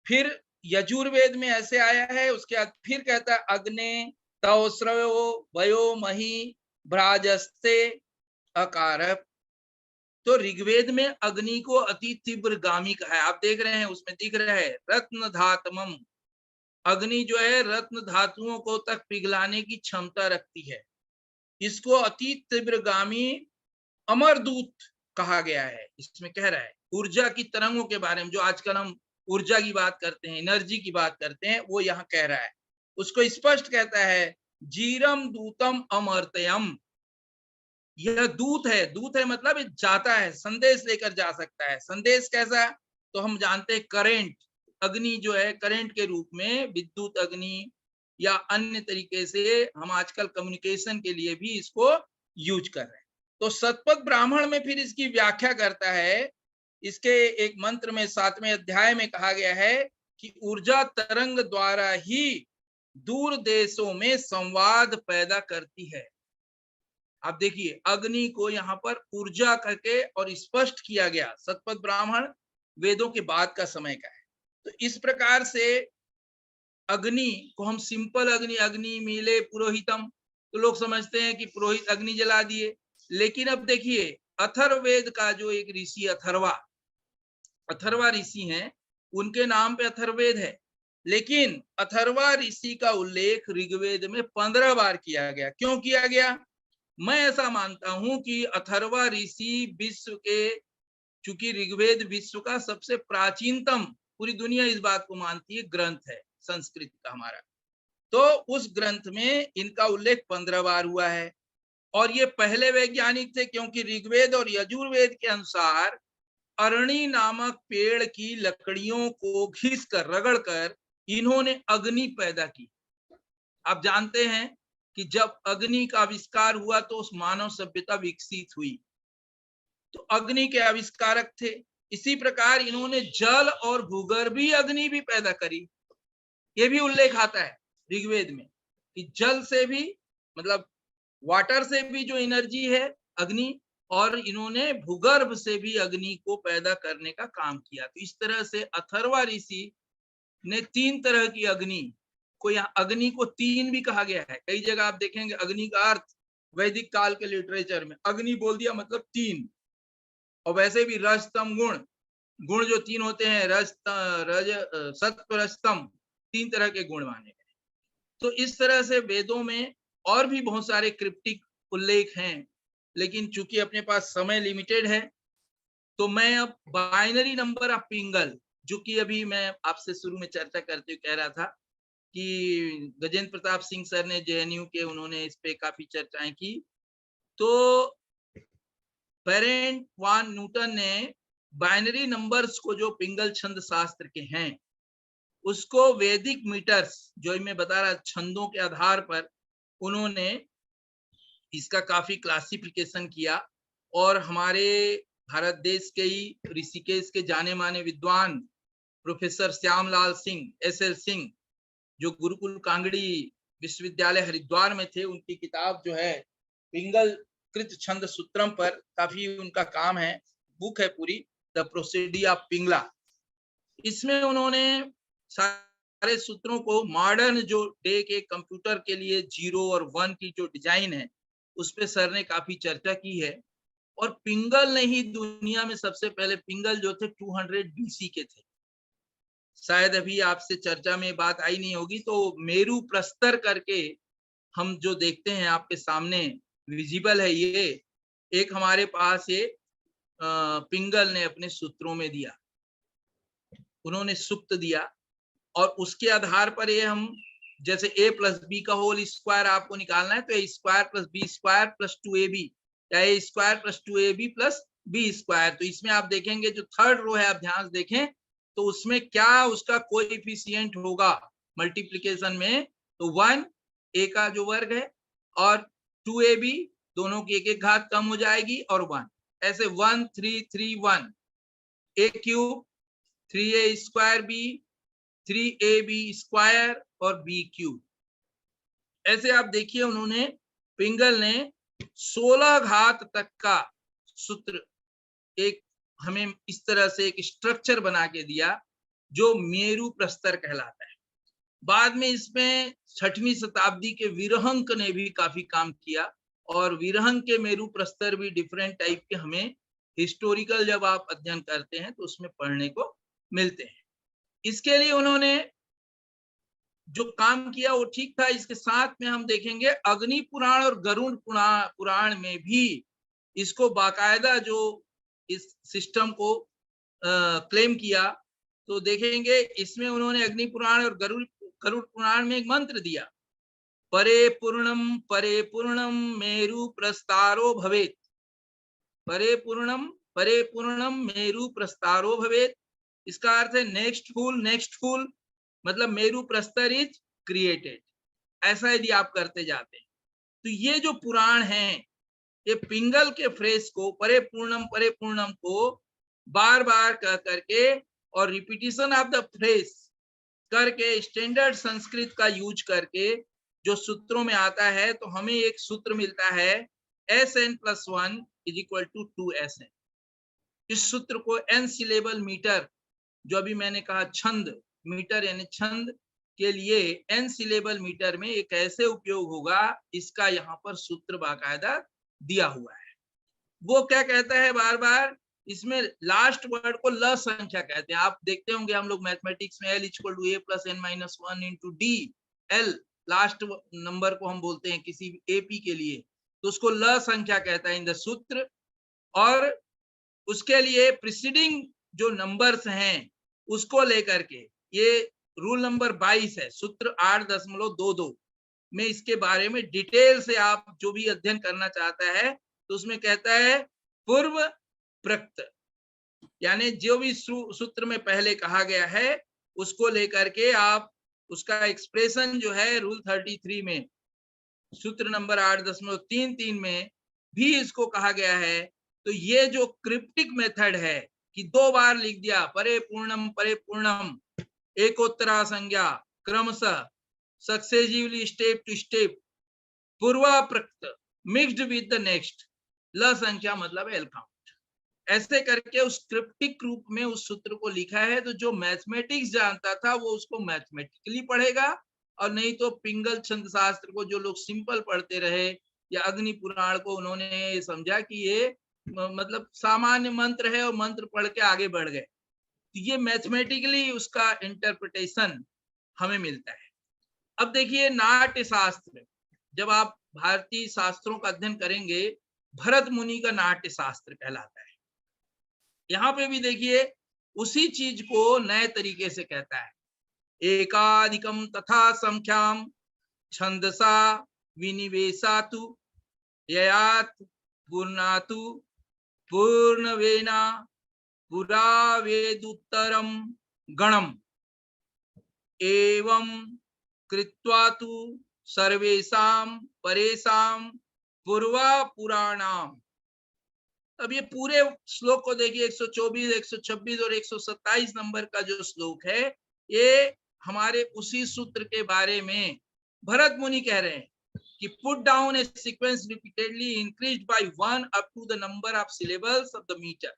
S2: फिर यजुर्वेद में ऐसे आया है, उसके बाद फिर कहता है अग्ने तौस्रवो वयो मही भ्राजस्ते अकार। तो ऋग्वेद में अग्नि को अति तीव्र गामी कहा है। आप देख रहे हैं उसमें दिख रहा है रत्न धातमम, अग्नि जो है रत्न धातुओं को तक पिघलाने की क्षमता रखती है। इसको अति तीव्रगामी अमरदूत कहा गया है। इसमें कह रहा है ऊर्जा की तरंगों के बारे में, जो आजकल हम ऊर्जा की बात करते हैं, एनर्जी की बात करते हैं, वो यहाँ कह रहा है। उसको स्पष्ट कहता है जीरम दूतम अमर्तयम। यह दूत है, दूत है मतलब जाता है, संदेश लेकर जा सकता है। संदेश कैसा, तो हम जानते हैं करेंट, अग्नि जो है करंट के रूप में, विद्युत अग्नि या अन्य तरीके से हम आजकल कम्युनिकेशन के लिए भी इसको यूज कर रहे हैं। तो शतपथ ब्राह्मण में फिर इसकी व्याख्या करता है। इसके एक मंत्र में 7वें अध्याय में कहा गया है कि ऊर्जा तरंग द्वारा ही दूर देशों में संवाद पैदा करती है। आप देखिए अग्नि को यहाँ पर ऊर्जा करके और स्पष्ट किया गया। शतपथ ब्राह्मण वेदों के बाद का समय का है। तो इस प्रकार से अग्नि को हम सिंपल अग्नि, अग्नि मीले पुरोहितम, तो लोग समझते हैं कि पुरोहित अग्नि जला दिए। लेकिन अब देखिए अथर्ववेद का जो एक ऋषि अथर्वा ऋषि हैं, उनके नाम पे अथर्ववेद है। लेकिन अथर्वा ऋषि का उल्लेख ऋग्वेद में 15 बार किया गया। क्यों किया गया? मैं ऐसा मानता हूं कि अथर्वा ऋषि विश्व के, चूंकि ऋग्वेद विश्व का सबसे प्राचीनतम, पूरी दुनिया इस बात को मानती है, ग्रंथ है संस्कृत का हमारा, तो उस ग्रंथ में इनका उल्लेख 15 बार हुआ है। और ये पहले वैज्ञानिक थे, क्योंकि ऋग्वेद और यजुर्वेद के अनुसार अरणी नामक पेड़ की लकड़ियों को घिस कर, रगड़ कर इन्होंने अग्नि पैदा की। आप जानते हैं कि जब अग्नि का आविष्कार हुआ तो उस मानव सभ्यता विकसित हुई। तो अग्नि के आविष्कारक थे। इसी प्रकार इन्होंने जल और भूगर्भीय अग्नि भी पैदा करी। ये भी उल्लेख आता है ऋग्वेद में कि जल से भी, मतलब वाटर से भी जो एनर्जी है अग्नि, और इन्होंने भूगर्भ से भी अग्नि को पैदा करने का काम किया। तो इस तरह से अथर्वा ऋषि ने 3 तरह की अग्नि को, यहाँ अग्नि को 3 भी कहा गया है। कई जगह आप देखेंगे अग्नि का अर्थ वैदिक काल के लिटरेचर में अग्नि बोल दिया मतलब 3। और वैसे भी रज तम गुण, गुण जो 3 होते हैं, रज सत्व रज तम, 3 तरह के गुण माने गए। तो इस तरह से वेदों में और भी बहुत सारे क्रिप्टिक उल्लेख हैं, लेकिन चूंकि अपने पास समय लिमिटेड है तो मैं अब बाइनरी नंबर ऑफ पिंगल, जो कि अभी मैं आपसे शुरू में चर्चा करते हुए कह रहा था कि गजेंद्र प्रताप सिंह सर ने JNU के, उन्होंने इस पे काफी चर्चाएं की। तो फेरेंट वान न्यूटन ने बाइनरी नंबर्स को, जो पिंगल छंद शास्त्र के हैं, उसको वैदिक मीटर्स, जो मैं बता रहा छंदों के आधार पर उन्होंने इसका काफी क्लासिफिकेशन किया। और हमारे भारत देश के ही ऋषिकेश के जाने माने विद्वान प्रोफेसर श्यामलाल सिंह, SL सिंह, जो गुरुकुल कांगड़ी विश्वविद्यालय हरिद्वार में थे, उनकी किताब जो है पिंगल कृत छंद सूत्रम पर, काफी उनका काम है, बुक है पूरी, द प्रोसीडी ऑफ पिंगला। इसमें उन्होंने सारे सूत्रों को मॉडर्न जो डे के कंप्यूटर के लिए 0 और 1 की जो डिजाइन है, उस पे सर ने काफी चर्चा की है। और पिंगल ने ही दुनिया में सबसे पहले, पिंगल जो थे 200 BC के थे, शायद अभी आपसे चर्चा में बात आई नहीं होगी। तो मेरू प्रस्तर करके हम जो देखते हैं आपके सामने विजिबल है, ये एक हमारे पास ये पिंगल ने अपने सूत्रों में दिया, उन्होंने सुक्त दिया। और उसके आधार पर ये हम, जैसे a + b का होल स्क्वायर आपको निकालना है, तो a² + b² + 2ab, या a² + 2ab + b²। तो इसमें आप देखेंगे जो थर्ड रो है, आप ध्यान से देखें तो उसमें क्या उसका कोएफिशिएंट होगा मल्टीप्लिकेशन में, तो 1 a का जो वर्ग है और 2ab, दोनों की एक एक घात कम हो जाएगी, और 1, ऐसे 1 3 3 1, a³ 3a² 3ab² और b³ ऐसे आप देखिए उन्होंने, पिंगल ने 16 घात तक का सूत्र एक हमें इस तरह से एक स्ट्रक्चर बना के दिया, जो मेरू प्रस्तर कहलाता है। बाद में इसमें 6वीं शताब्दी के विरहंक ने भी काफी काम किया, और विरहंक के मेरू प्रस्तर भी डिफरेंट टाइप के हमें हिस्टोरिकल जब आप अध्ययन करते हैं तो उसमें पढ़ने को मिलते हैं। इसके लिए उन्होंने जो काम किया वो ठीक था। इसके साथ में हम देखेंगे अग्नि पुराण और गरुड़ पुराण में भी इसको बाकायदा जो इस सिस्टम को क्लेम किया, तो देखेंगे इसमें उन्होंने अग्नि पुराण और गरुड़ पुराण में एक मंत्र दिया, परे पूर्णम मेरु प्रस्तारो भवेत, परे पूर्णम मेरु प्रस्तारो भवेत। इसका अर्थ है नेक्स्ट फुल, मतलब मेरु प्रस्तर इज क्रिएटेड। ऐसा यदि आप करते जाते हैं तो ये जो पुराण है, ये पिंगल के फ्रेज को परे पूर्णम को बार बार कह करके और रिपीटिशन ऑफ द फ्रेज करके स्टैंडर्ड संस्कृत का यूज करके जो सूत्रों में आता है, तो हमें एक सूत्र मिलता है Sn+1 = 2Sn। इस सूत्र को n सिलेबल मीटर, जो अभी मैंने कहा छंद मीटर यानी छंद के लिए n सिलेबल मीटर में एक कैसे उपयोग होगा, इसका यहाँ पर सूत्र बाकायदा दिया हुआ है। वो क्या कहता है, बार बार इसमें लास्ट वर्ड को ल संख्या कहते हैं। आप देखते होंगे हम लोग मैथमेटिक्स में L = a + n - 1 × d, L last number को हम बोलते हैं किसी AP के लिए, तो उसको ल संख्या कहता है इन द सूत्र। और उसके लिए प्रीसीडिंग जो नंबर्स हैं उसको लेकर के, ये रूल नंबर 22 है, सूत्र 8.22 में इसके बारे में डिटेल से आप जो भी अध्ययन करना चाहता है तो उसमें कहता है पूर्व प्रक्त, यानी जो भी सूत्र में पहले कहा गया है उसको लेकर के आप उसका एक्सप्रेशन जो है रूल 33 में सूत्र नंबर 8.33 में भी इसको कहा गया है। तो ये जो क्रिप्टिक मेथड है कि 2 बार लिख दिया परे पूर्णम एकोत्तरा संज्ञा क्रमशः सक्सेसिवली स्टेप टू स्टेप पूर्वाप्रक्त मिक्स्ड विद द नेक्स्ट, ल संख्या मतलब एल काउंट, ऐसे करके उस क्रिप्टिक रूप में उस सूत्र को लिखा है। तो जो मैथमेटिक्स जानता था वो उसको मैथमेटिकली पढ़ेगा, और नहीं तो पिंगल छंद शास्त्र को जो लोग सिंपल पढ़ते रहे या अग्नि पुराण को उन्होंने समझा कि ये मतलब सामान्य मंत्र है और मंत्र पढ़ के आगे बढ़ गए। तो ये मैथमेटिकली उसका इंटरप्रिटेशन हमें मिलता है। अब देखिए नाट्य शास्त्र, जब आप भारतीय शास्त्रों का अध्ययन करेंगे, भरत मुनि का नाट्य शास्त्र कहलाता है। यहाँ पे भी देखिए उसी चीज को नए तरीके से कहता है। एकाधिकम तथा संख्याम छंदसा विनिवेशातु ययात पूर्णातु पूर्णवेना पुरावेदुत्तरम गणम एवं कृत्वा तु सर्वेषां परेषां पूर्वा पुराणाम। अब ये पूरे श्लोक को देखिए, 124, 126 और 127 नंबर का जो श्लोक है, ये हमारे उसी सूत्र के बारे में भरत मुनि कह रहे हैं कि put down a sequence repeatedly increased by 1 up to the number of syllables of the meter,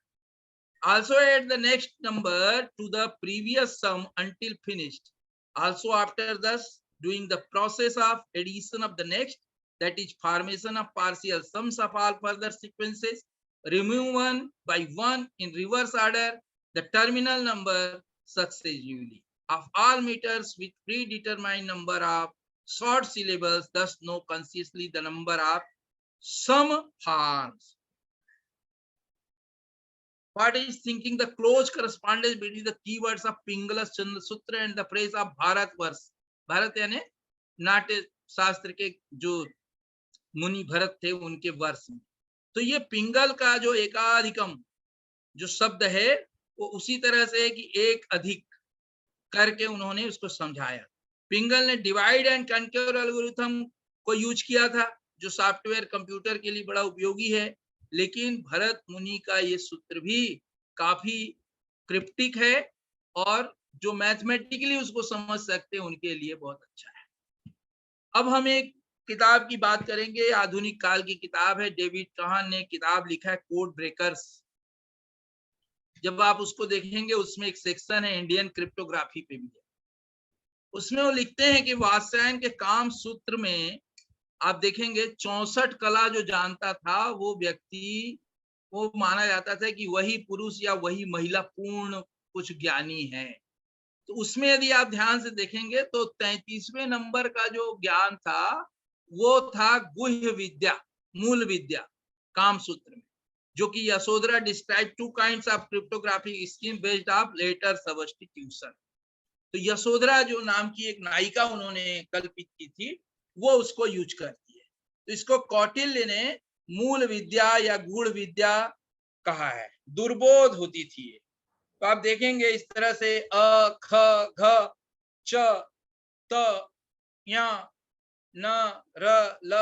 S2: also add the next number to the previous sum until finished, also after thus doing the process of addition of the next, that is formation of partial sums of all further sequences, remove one by one in reverse order the terminal number successively of all meters with predetermined number of short syllables, thus know consciously the number of sum forms. What is thinking the close correspondence between the keywords of Pingala's Chandra Sutra and the phrase of Bharatvarsh? Bharat यानी नाट्य शास्त्र के जो मुनि भरत थे उनके वर्ष में। तो ये पिंगल का जो एकाधिकम जो शब्द है वो उसी तरह से है कि एक अधिक करके उन्होंने उसको समझाया। पिंगल ने डिवाइड एंड कंक्योर एल्गोरिथम को यूज किया था जो सॉफ्टवेयर कंप्यूटर के लिए बड़ा उपयोगी है, लेकिन भरत मुनि का ये सूत्र भी काफी क्रिप्टिक है और जो मैथमेटिकली उसको समझ सकते हैं उनके लिए बहुत अच्छा है। अब हम एक किताब की बात करेंगे, आधुनिक काल की किताब है, डेविड कहान ने किताब लिखा है कोड ब्रेकर्स। जब आप उसको देखेंगे उसमें एक सेक्शन है इंडियन क्रिप्टोग्राफी पे भी है। उसमें वो लिखते हैं कि वात्स्यायन के काम सूत्र में आप देखेंगे 64 कला जो जानता था वो व्यक्ति, वो माना जाता था कि वही पुरुष या वही महिला पूर्ण कुछ ज्ञानी है। तो उसमें यदि आप ध्यान से देखेंगे तो 33वें नंबर का जो ज्ञान था वो था गुह्य विद्या, मूल विद्या काम सूत्र में, जो कि Yashodhara describe 2 kinds of cryptographic scheme based of letter substitution. तो यशोधरा जो नाम की एक नायिका उन्होंने कल्पित की थी वो उसको यूज करती है। तो इसको कौटिल्य ने मूल विद्या या गूढ़ विद्या कहा है, दुर्बोध होती थी। तो आप देखेंगे इस तरह से अ ख घ च त य न र ल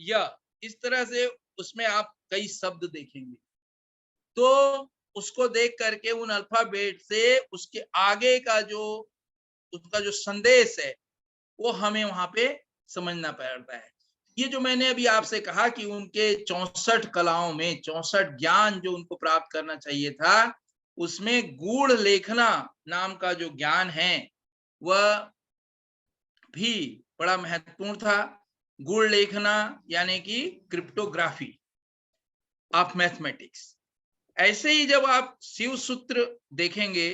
S2: य, इस तरह से उसमें आप कई शब्द देखेंगे। तो उसको देख करके उन अल्फाबेट से उसके आगे का जो उसका जो संदेश है वो हमें वहां पे समझना पड़ता है। ये जो मैंने अभी आपसे कहा कि उनके 64 कलाओं में 64 ज्ञान जो उनको प्राप्त करना चाहिए था, उसमें गूढ़ लेखना नाम का जो ज्ञान है वह भी बड़ा महत्वपूर्ण था। गूढ़ लेखना यानी कि क्रिप्टोग्राफी ऑफ मैथमेटिक्स। ऐसे ही जब आप शिव सूत्र देखेंगे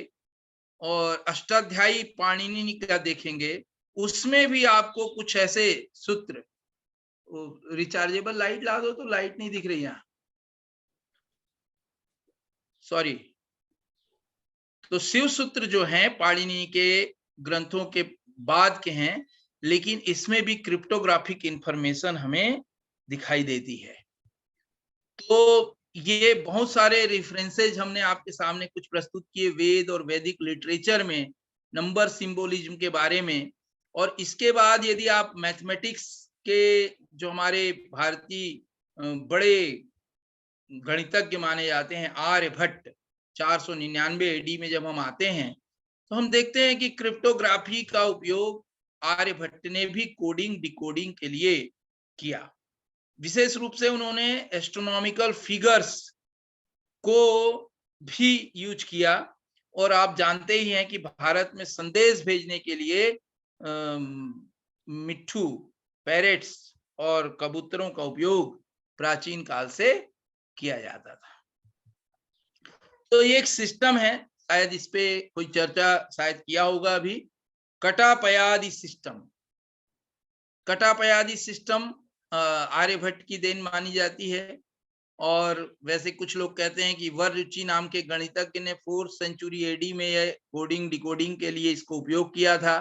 S2: और अष्टाध्यायी पाणिनि का देखेंगे, उसमें भी आपको कुछ ऐसे सूत्र, रिचार्जेबल लाइट ला दो तो लाइट नहीं दिख रही यहाँ, सॉरी। तो शिव सूत्र जो हैं पाणिनि के ग्रंथों के बाद के हैं, लेकिन इसमें भी क्रिप्टोग्राफिक इंफॉर्मेशन हमें दिखाई देती है। तो ये बहुत सारे रेफरेंसेज हमने आपके सामने कुछ प्रस्तुत किए वेद और वैदिक लिटरेचर में नंबर सिंबोलिज्म के बारे में। और इसके बाद यदि आप मैथमेटिक्स के जो हमारे भारतीय बड़े गणितज्ञ माने जाते हैं आर्यभट्ट 499 एडी में जब हम आते हैं तो हम देखते हैं कि क्रिप्टोग्राफी का उपयोग आर्यभट्ट ने भी कोडिंग डिकोडिंग के लिए किया। विशेष रूप से उन्होंने एस्ट्रोनॉमिकल फिगर्स को भी यूज किया। और आप जानते ही हैं कि भारत में संदेश भेजने के लिए मिट्ठू, पैरेट्स और कबूतरों का उपयोग प्राचीन काल से किया जाता था। तो ये एक सिस्टम है, शायद इस पे कोई चर्चा शायद किया होगा अभी, कटापयादि सिस्टम। कटापयादि सिस्टम आर्यभट्ट की देन मानी जाती है और वैसे कुछ लोग कहते हैं कि वररुचि नाम के गणितज्ञ ने 4th सेंचुरी एडी में यह कोडिंग डिकोडिंग के लिए इसको उपयोग किया था।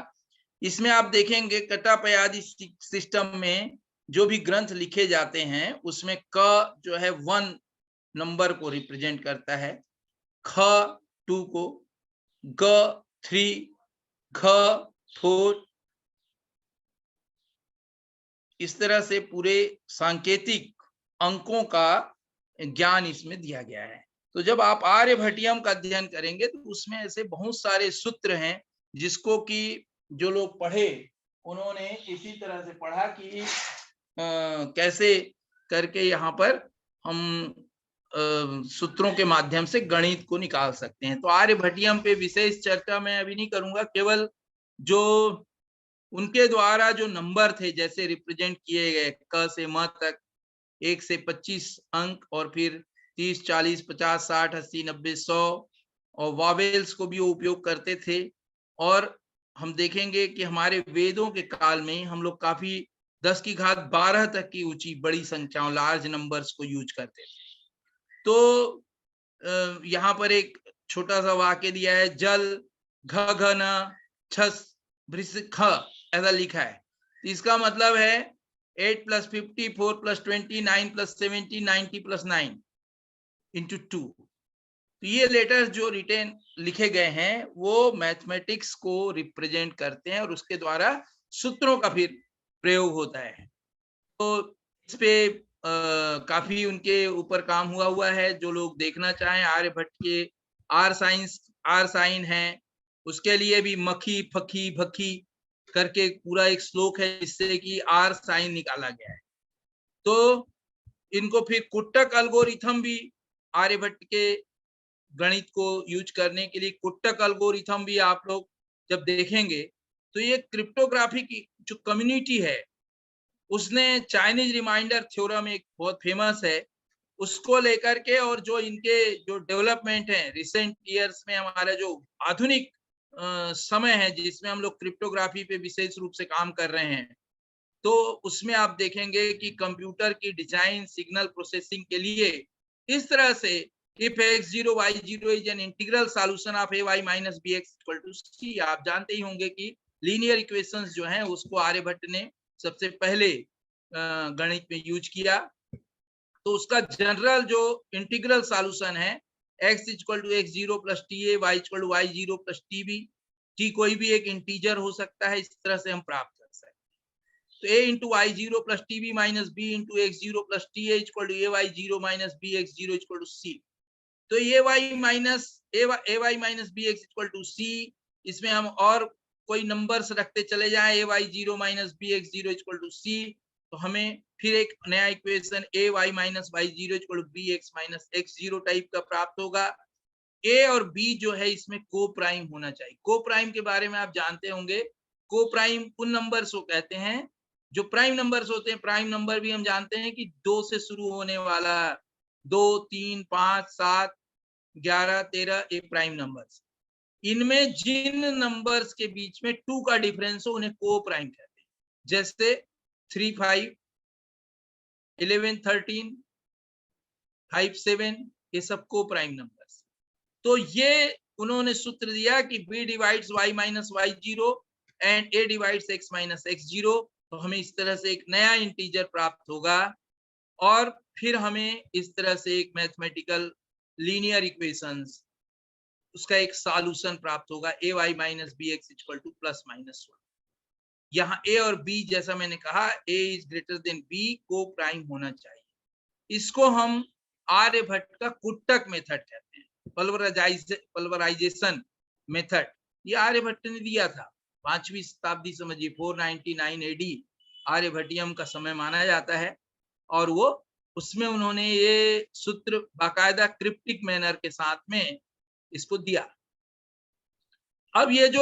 S2: इसमें आप देखेंगे कटापयादि सिस्टम में जो भी ग्रंथ लिखे जाते हैं उसमें क जो है 1 नंबर को रिप्रेजेंट करता है, ख 2 को, ग 3, घ 4, इस तरह से पूरे सांकेतिक अंकों का ज्ञान इसमें दिया गया है। तो जब आप आर्यभट्टियम का अध्ययन करेंगे तो उसमें ऐसे बहुत सारे सूत्र हैं जिसको कि जो लोग पढ़े उन्होंने इसी तरह से पढ़ा कि कैसे करके यहाँ पर हम सूत्रों के माध्यम से गणित को निकाल सकते हैं। तो आर्यभट्टियम पे विशेष चर्चा मैं अभी नहीं करूंगा, केवल जो उनके द्वारा जो नंबर थे जैसे रिप्रेजेंट किए गए क से म तक 1 से 25 अंक और फिर 30, 40, 50, 60, 80, 90, 100 और वावेल्स को भी वो उपयोग करते थे। और हम देखेंगे कि हमारे वेदों के काल में हम लोग काफी 10 की घात 12 तक की ऊंची बड़ी संख्याओं लार्ज नंबर्स को यूज करते थे। तो यहाँ पर एक छोटा सा वाक्य दिया है, जल घ घ न छस भृस ख ऐसा लिखा है। इसका मतलब है 8 + 50, 4 + 20, 9 + 70, 90 + 9 into 2। तो ये लेटर्स जो रिटेन लिखे गए हैं वो मैथमेटिक्स को रिप्रेजेंट करते हैं और उसके द्वारा सूत्रों का फिर प्रयोग होता है। तो इस पे काफी उनके ऊपर काम हुआ है। जो लोग देखना चाहें आर्यभट्ट के आर साइन है, उसके लिए भी मखी फकी भकी करके पूरा एक श्लोक है जिससे कि आर साइन निकाला गया है। तो इनको फिर कुट्टक एल्गोरिथम भी आर्यभट्ट के गणित को यूज करने के लिए कुट्टक एल्गोरिथम भी आप लोग जब देखेंगे तो ये क्रिप्टोग्राफी की जो कम्युनिटी है उसने चाइनीज रिमाइंडर थ्योरम एक बहुत फेमस है उसको लेकर के और जो इनके जो डेवलपमेंट है रिसेंट ईयर्स में हमारा जो आधुनिक समय है जिसमें हम लोग क्रिप्टोग्राफी पे विशेष रूप से काम कर रहे हैं, तो उसमें आप देखेंगे कि कंप्यूटर की डिजाइन सिग्नल प्रोसेसिंग के लिए इस तरह से if x0 y0 is an integral solution of ay minus bx equal to c, आप जानते ही होंगे कि लीनियर इक्वेशंस जो हैं उसको आर्यभट्ट ने सबसे पहले गणित में यूज किया। तो उसका जनरल जो इंटीग्रल सॉल्यूशन है x = x0 + ta, y = y0 + tb, t कोई भी एक इंटीजर हो सकता है, इस तरह से हम प्राप्त कर सकते हैं। तो a × y0 + tb - b × x0 + ta = ay0 - bx0 = c। तो ay - bx = c, इसमें हम और कोई नंबर्स रखते चले जाएं ay0 - bx0 = c, तो हमें फिर एक नया equation ay - y0 = bx - x0 type का प्राप्त होगा। a और b जो है इसमें को प्राइम होना चाहिए। को प्राइम के बारे में आप जानते होंगे, को प्राइम उन नंबर्स को कहते हैं जो प्राइम नंबर्स होते हैं। प्राइम नंबर भी हम जानते हैं कि 2 से शुरू होने वाला 2, 3, 5, 7, 11, 13 ये प्राइम नंबर्स। इनमें जिन नंबर्स के बीच में 2 का डिफरेंस हो उन्हें को प्राइम कहते हैं, जैसे 3, 5, 11, 13, 5, 7 ये सब को प्राइम नंबर्स। तो ये उन्होंने सूत्र दिया कि b divides y - y0 and a divides x - x0, तो हमें इस तरह से एक नया इंटीजर प्राप्त होगा और फिर हमें इस तरह से एक मैथमेटिकल लीनियर इक्वेशंस उसका एक सॉल्यूशन प्राप्त होगा ay - bx = ±1। यहाँ a और b जैसा मैंने कहा a is greater than b को प्राइम होना चाहिए। इसको हम आर्यभट्ट का कुट्टक मेथड कहते हैं, पल्वराइजेशन मेथड। ये आर्यभट्ट ने दिया था 5वीं शताब्दी समझिए, 499 AD आर्यभट्टियम का समय माना जाता है और वो उसमें उन्होंने ये सूत्र बाकायदा क्रिप्टिक मैनर के साथ में इसको दिया। अब ये जो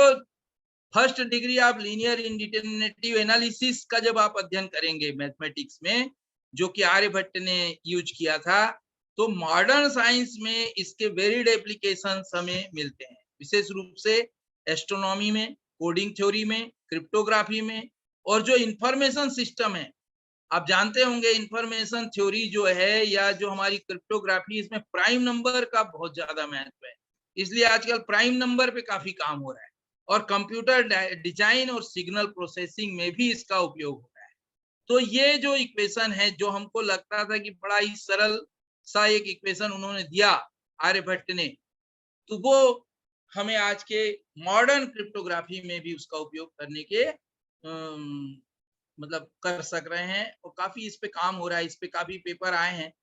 S2: first degree of linear indeterminative analysis का जब आप अध्ययन करेंगे मैथमेटिक्स में, जो कि आर्यभट्ट ने यूज किया था, तो मॉडर्न साइंस में इसके वेरिड एप्लीकेशंस हमें मिलते हैं, विशेष रूप से एस्ट्रोनॉमी में, कोडिंग थ्योरी में, क्रिप्टोग्राफी में, और जो इंफॉर्मेशन सिस्टम है आप जानते होंगे इंफॉर्मेशन थ्योरी जो है या जो हमारी क्रिप्टोग्राफी, इसमें प्राइम नंबर का बहुत ज्यादा महत्व है। इसलिए आजकल प्राइम नंबर पे काफी काम हो रहा है और कंप्यूटर डिजाइन और सिग्नल प्रोसेसिंग में भी इसका उपयोग हो रहा है। तो ये जो इक्वेशन है, जो हमको लगता था कि बड़ा ही सरल सा एक इक्वेशन उन्होंने दिया आर्यभट्ट ने, तो वो हमें आज के मॉडर्न क्रिप्टोग्राफी में भी उसका उपयोग करने के मतलब कर सक रहे हैं और काफी इस पे काम हो रहा है। इस पे काफी पेपर आए हैं।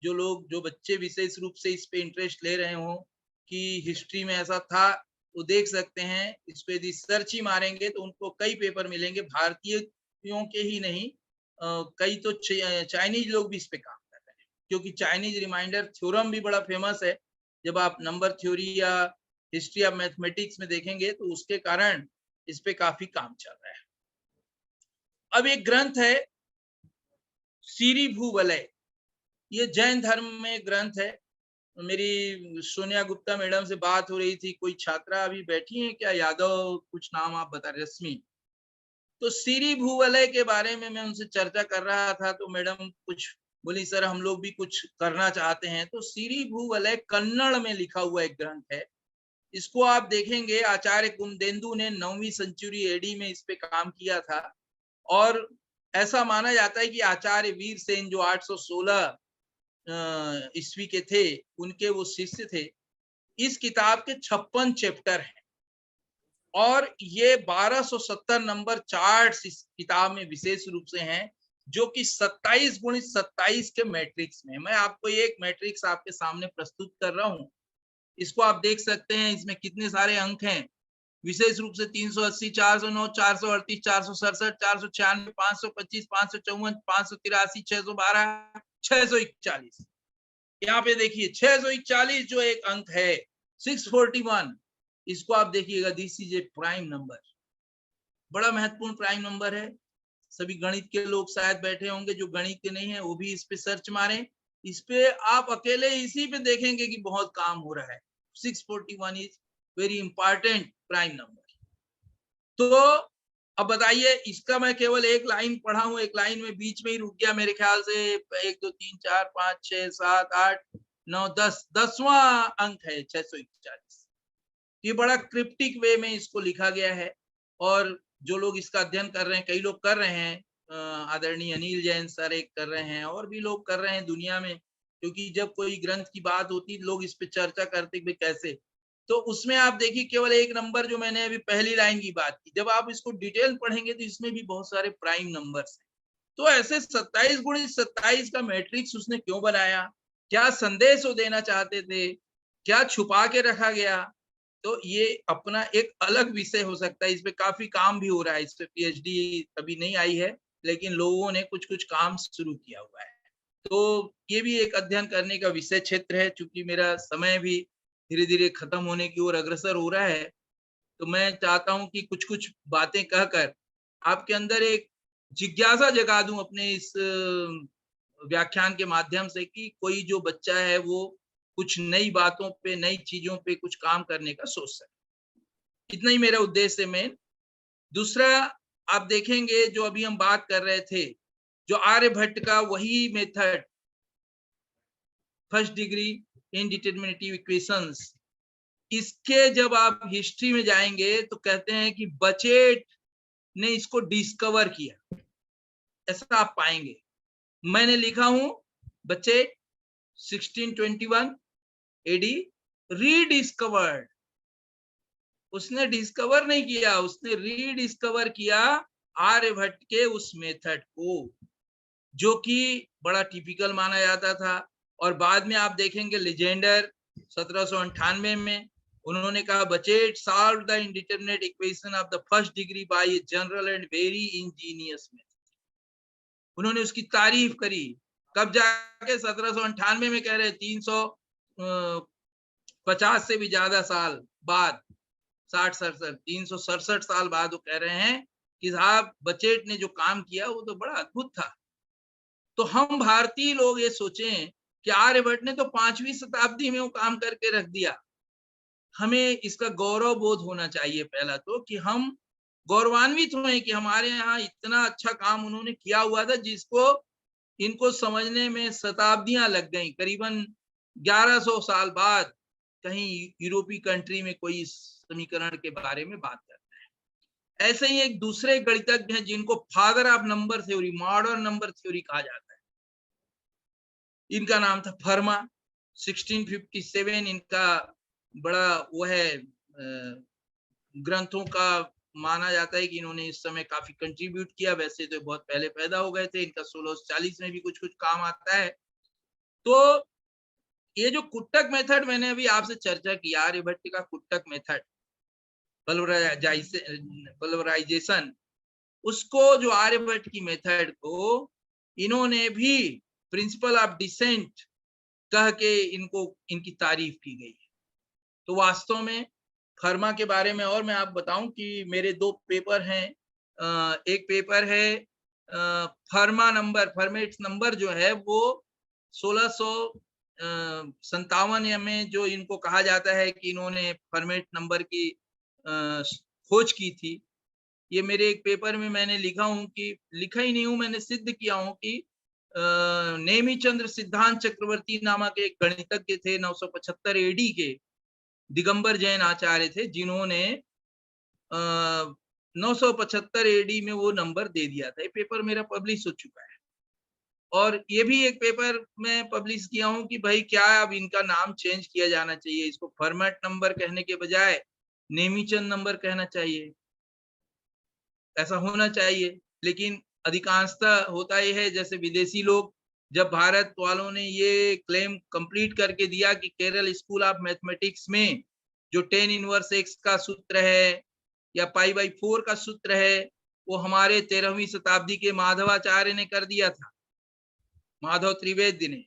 S2: जो बच्चे विशेष रूप से इस पे इंटरेस्ट ले रहे हो कि हिस्ट्री में ऐसा था, वो देख सकते हैं। इस पे यदि सर्च ही मारेंगे तो उनको कई पेपर मिलेंगे, भारतीयों के ही नहीं, कई तो चाइनीज लोग भी इस पे काम कर रहे हैं, क्योंकि चाइनीज रिमाइंडर थ्योरम भी बड़ा फेमस है। जब आप नंबर थ्योरी या हिस्ट्री ऑफ मैथमेटिक्स में देखेंगे तो उसके कारण इस पे काफी काम चल रहा है। अब एक ग्रंथ है सीरी भूवलय, ये जैन धर्म में ग्रंथ है। मेरी सोनिया गुप्ता मैडम से बात हो रही थी, कोई छात्रा अभी बैठी है क्या, यादव कुछ नाम आप बता, रश्मि। तो सीरी भूवलय के बारे में मैं उनसे चर्चा कर रहा था, तो मैडम कुछ बोली, सर हम लोग भी कुछ करना चाहते हैं। तो सीरी भूवलय कन्नड़ में लिखा हुआ एक ग्रंथ है। इसको आप देखेंगे आचार्य कुंदेंदु ने 9वीं सेंचुरी एडी में इस पे काम किया था और ऐसा माना जाता है कि आचार्य वीरसेन जो 816 ईस्वी के थे, उनके वो शिष्य थे। इस किताब के 56 चैप्टर हैं और ये 1270 नंबर चार्ट्स इस किताब में विशेष रूप से हैं, जो कि 27x27 के मैट्रिक्स में। मैं आपको एक मैट्रिक्स आपके सामने प्रस्तुत कर रहा हूं, इसको आप देख सकते हैं। इसमें कितने सारे अंक हैं, विशेष रूप से 380, 409, 438, 467, 496, 525, 554, 583, 612, 641। यहाँ पे देखिए 641 जो एक अंक है, 641, इसको आप देखिएगा, this is A prime number, बड़ा महत्वपूर्ण प्राइम नंबर है। सभी गणित के लोग शायद बैठे होंगे, जो गणित के नहीं है वो भी इस पे सर्च मारें। इस पे आप अकेले इसी पे देखेंगे कि बहुत काम हो रहा है। 641 is very important prime number. तो अब बताइए, इसका मैं केवल एक लाइन पढ़ा हूं, एक लाइन में बीच में ही रुक गया मेरे ख्याल से। 1 2 3 4 5 6 7 8 9 10, 10वां अंक है 641। ये बड़ा क्रिप्टिक वे में इसको लिखा गया है और जो लोग इसका अध्ययन कर रहे हैं, कई लोग कर रहे हैं, आदरणीय अनिल जैन सर एक कर रहे हैं और भी लोग कर रहे हैं दुनिया में, क्योंकि जब कोई ग्रंथ की बात होती लोग इस पे चर्चा करते कि कैसे। तो उसमें आप देखिए केवल एक नंबर, जो मैंने अभी पहली लाइन की बात की, जब आप इसको डिटेल पढ़ेंगे तो इसमें भी बहुत सारे प्राइम नंबर्स हैं। तो ऐसे 27x27 का मैट्रिक्स उसने क्यों बनाया, क्या संदेश वो देना चाहते थे, क्या छुपा के रखा गया, तो ये अपना एक अलग विषय हो सकता है। इस पे काफी काम भी हो रहा है, इस पे पीएचडी अभी नहीं आई है, लेकिन लोगों ने कुछ कुछ काम शुरू किया हुआ है। तो ये भी एक अध्ययन करने का विषय क्षेत्र है। चूंकि मेरा समय भी धीरे धीरे खत्म होने की ओर अग्रसर हो रहा है, तो मैं चाहता हूं कि कुछ कुछ बातें कहकर आपके अंदर एक जिज्ञासा जगा दूं अपने इस व्याख्यान के माध्यम से, कि कोई जो बच्चा है वो कुछ नई बातों पे, नई चीजों पे कुछ काम करने का सोच सके। इतना ही मेरा उद्देश्य है मेन। दूसरा, आप देखेंगे जो अभी हम बात कर रहे थे, जो आर्यभट्ट का वही मेथड, फर्स्ट डिग्री इनडिटरमिनेटिव इक्वेशंस, इसके जब आप हिस्ट्री में जाएंगे तो कहते हैं कि बचेट ने इसको डिस्कवर किया, ऐसा आप पाएंगे। मैंने लिखा हूं बचेट 1621 एडी रीडिस्कवर्ड। उसने डिस्कवर नहीं किया, उसने रीडिस्कवर किया आर्यभट्ट के उस मेथड को, जो कि बड़ा टिपिकल माना जाता था। और बाद में आप देखेंगे लीजेंडर 1798 में उन्होंने कहा Bachet solve the indeterminate equation of the first degree by a general and very ingenious method. उन्होंने उसकी तारीफ करी। कब जाके 1798 में कह रहे 350 से भी ज्यादा साल बाद, 367 साल बाद वो कह रहे हैं कि साहब बचेट ने जो काम किया वो तो बड़ा अद्भुत था। तो हम भारतीय लोग ये सोचें कि आर्यभट्ट ने तो 5वीं शताब्दी में वो काम करके रख दिया। हमें इसका गौरव बोध होना चाहिए पहला तो, कि हम गौरवान्वित हुए कि हमारे यहाँ इतना अच्छा काम उन्होंने किया हुआ था, जिसको इनको समझने में शताब्दियां लग गई। करीबन 1100 साल बाद कहीं यूरोपीय कंट्री में कोई इस समीकरण के बारे में बात करता है। ऐसे ही एक दूसरे गणितज्ञ हैं जिनको father of number theory, modern number theory कहा जाता है। इनका नाम था फर्मा। 1657 इनका बड़ा वो है, ग्रंथों का माना जाता है कि इन्होंने इस समय काफी कंट्रीब्यूट किया। वैसे तो बहुत पहले पैदा हो गए थे, इनका 1640 में भी कुछ कुछ काम आता है। तो ये जो कुट्टक मेथड मैंने अभी आपसे चर्चा किया, आर्यभट्ट का कुट्टक मेथड, पल्वराइजेशन, उसको जो आर्यभट्ट की मेथड को इन्होंने भी प्रिंसिपल ऑफ डिसेंट कह के इनकी तारीफ की गई है। तो वास्तव में फर्मा के बारे में और मैं आप बताऊं कि मेरे 2 पेपर हैं। एक पेपर है फर्मा नंबर, फर्मेट नंबर जो है वो 1657 में जो इनको कहा जाता है कि इन्होंने फर्मेट नंबर की खोज की थी। ये मेरे एक पेपर में मैंने लिखा हूं कि, लिखा ही नहीं हूं, मैंने सिद्ध किया हूं कि नेमिचंद्र सिद्धांत चक्रवर्ती नामक एक गणितज्ञ थे 975 एडी के, दिगंबर जैन आचार्य थे, जिन्होंने 975 एडी में वो नंबर दे दिया था। ये पेपर मेरा पब्लिश हो चुका है। और ये भी एक पेपर मैं पब्लिश किया हूं कि भाई क्या अब इनका नाम चेंज किया जाना चाहिए, इसको फर्मेट नंबर कहने के बजाय नेमिचंद नंबर कहना चाहिए, ऐसा होना चाहिए। लेकिन अधिकांशतः होता यह है, जैसे विदेशी लोग, जब भारत वालों ने ये क्लेम कंप्लीट करके दिया कि केरल स्कूल ऑफ मैथमेटिक्स में जो 10 इनवर्स x का सूत्र है या π/4 का सूत्र है, वो हमारे 13वीं शताब्दी के माधवाचार्य ने कर दिया था, माधव त्रिवेदी ने।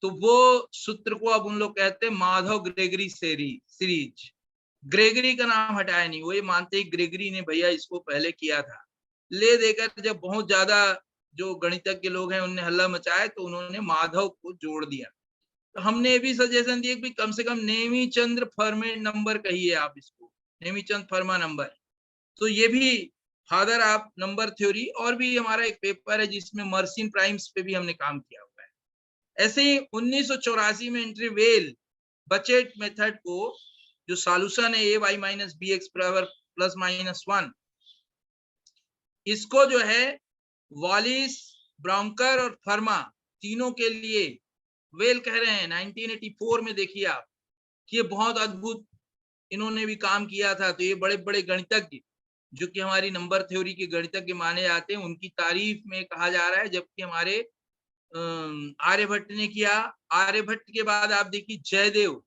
S2: तो वो सूत्र को अब उन लोग कहते हैं माधव ग्रेगरी सीरीज। ग्रेगरी का नाम हटाया नहीं, वो ये मानते हैं ग्रेगरी ने भैया इसको पहले किया था। ले देकर जब बहुत ज्यादा जो गणितज्ञ लोग हैं उनने हल्ला मचाया, तो उन्होंने माधव को जोड़ दिया। तो हमने ये भी सजेशन दिया कि कम से कम नेमिचंद्र फर्मेट नंबर कहिए आप इसको, नेमिचंद फर्मा नंबर। तो ये भी फादर ऑफ नंबर थ्योरी। और भी हमारा एक पेपर है जिसमें मर्सिन प्राइम्स पे भी हमने काम किया हुआ है। ऐसे ही 1984 में इंटरवेल बचेट मेथड को, जो सॉल्यूशन है ay माइनस bx बराबर प्लस माइनस 1, इसको जो है वॉलिस, ब्राउनकर और फर्मा तीनों के लिए वेल कह रहे हैं। 1984 में देखिए आप कि ये बहुत अद्भुत इन्होंने भी काम किया था। तो ये बड़े बड़े गणितज्ञ जो कि हमारी नंबर थ्योरी के गणितज्ञ माने जाते हैं, उनकी तारीफ में कहा जा रहा है। जबकि हमारे आर्यभट्ट ने किया। आर्यभट्ट के बाद आप देखिए जयदेव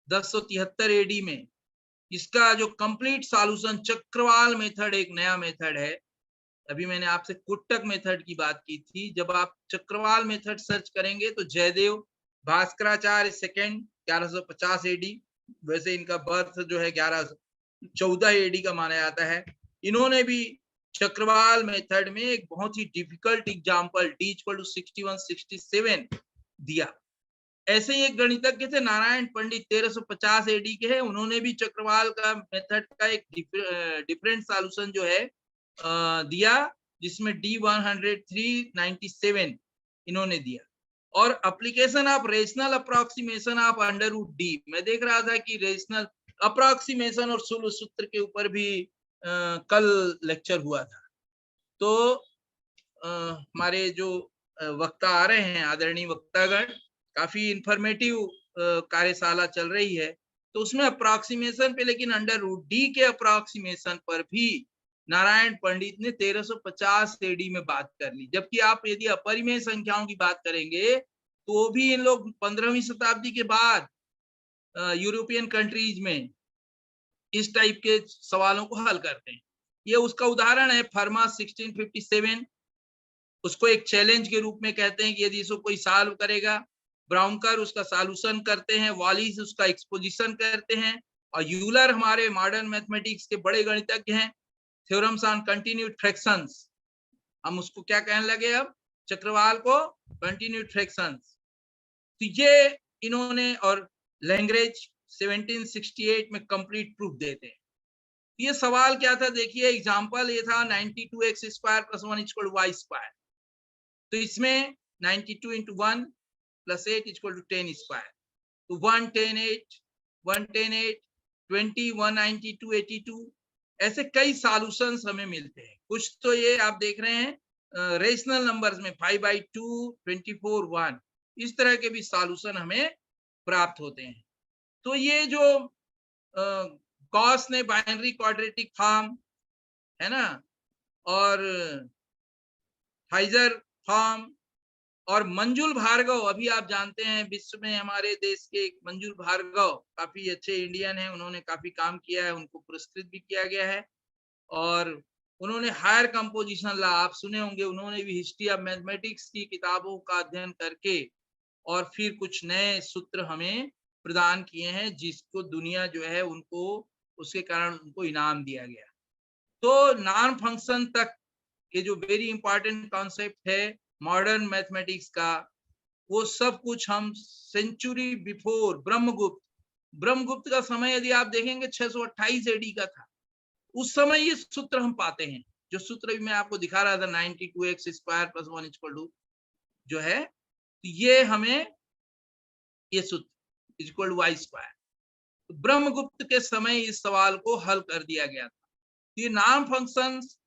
S2: 1073 एडी में, इसका जो कंप्लीट सॉल्यूशन चक्रवाल मेथड, एक नया मेथड है। अभी मैंने आपसे कुट्टक मेथड की बात की थी, जब आप चक्रवाल मेथड सर्च करेंगे तो जयदेव भास्कराचार्य सेकंड 1150 एडी, वैसे इनका बर्थ जो है 1114 एडी का माना जाता है। इन्होंने भी चक्रवाल मेथड में एक बहुत ही डिफिकल्ट एग्जांपल d=6167 दिया। ऐसे ही एक गणितज्ञ थे नारायण पंडित 1350 एडी के हैं, उन्होंने भी चक्रवाल का मेथड का एक डिफरेंट सॉल्यूशन जो है दिया, जिसमें D10397 इन्होंने दिया। और application of rational approximation of under root D, मैं देख रहा था कि रेशनल अप्रोक्सीमेशन और सूत्र के ऊपर भी कल लेक्चर हुआ था। तो हमारे जो वक्ता आ रहे हैं, आदरणीय वक्तागण, काफी इंफॉर्मेटिव कार्यशाला चल रही है। तो उसमें अप्रोक्सीमेशन पे, लेकिन अंडर रूट डी के अप्रोक्सीमेशन पर भी नारायण पंडित ने 1350 एडी में बात कर ली। जबकि आप यदि अपरिमेय संख्याओं की बात करेंगे तो भी इन लोग 15वीं शताब्दी के बाद यूरोपियन कंट्रीज में इस टाइप के सवालों को हल करते हैं। ये उसका उदाहरण है फर्मा 1657। उसको एक चैलेंज के रूप में कहते हैं कि यदि इसको कोई सॉल्व करेगा, ब्राउनकर उसका सॉल्यूशन करते हैं, वॉलिस उसका एक्सपोजिशन करते हैं, और यूलर हमारे मॉडर्न मैथमेटिक्स के बड़े गणितज्ञ हैं, थ्योरम्स ऑन कंटिन्यूड फ्रैक्शंस, हम उसको क्या कहने लगे अब, चक्रवाल को कंटिन्यूड फ्रैक्शंस। तो ये इन्होंने, और लैंग्रेज 1768 में कंप्लीट प्रूफ देते हैं। ये सवाल क्या था देखिए, एग्जाम्पल ये था 92x² + 1 = y²। तो इसमें 92 × 1 + 8 = 10²। तो 110 8 20 192 82 ऐसे कई सॉल्यूशंस हमें मिलते हैं। कुछ तो ये आप देख रहे हैं रेशनल नंबर्स में 5/2 24 1 इस तरह के भी सॉल्यूशन हमें प्राप्त होते हैं। तो ये जो गॉस ने बाइनरी क्वाड्रेटिक फॉर्म है ना, और हाइजर फॉर्म और मंजुल भार्गव, अभी आप जानते हैं विश्व में हमारे देश के एक मंजुल भार्गव काफी अच्छे इंडियन हैं, उन्होंने काफी काम किया है, उनको पुरस्कृत भी किया गया है। और उन्होंने हायर कंपोजिशन लॉ आप सुने होंगे, उन्होंने भी हिस्ट्री ऑफ मैथमेटिक्स की किताबों का अध्ययन करके और फिर कुछ नए सूत्र हमें प्रदान किए हैं, जिसको दुनिया जो है उनको उसके कारण उनको इनाम दिया गया। तो नॉन फंक्शन तक ये जो वेरी इंपॉर्टेंट कॉन्सेप्ट है मॉडर्न मैथमेटिक्स का, वो सब कुछ हम सेंचुरी बिफोर ब्रह्मगुप्त का समय यदि आप देखेंगे 628 AD का था, उस समय ये सूत्र हम पाते हैं, जो सूत्र भी मैं आपको दिखा रहा था 92x² + 1 = जो है, ये हमें ये सूत्र =y²। तो ब्रह्मगुप्त के समय इस सवाल को हल कर दिया गया था। ये नॉन फंक्शंस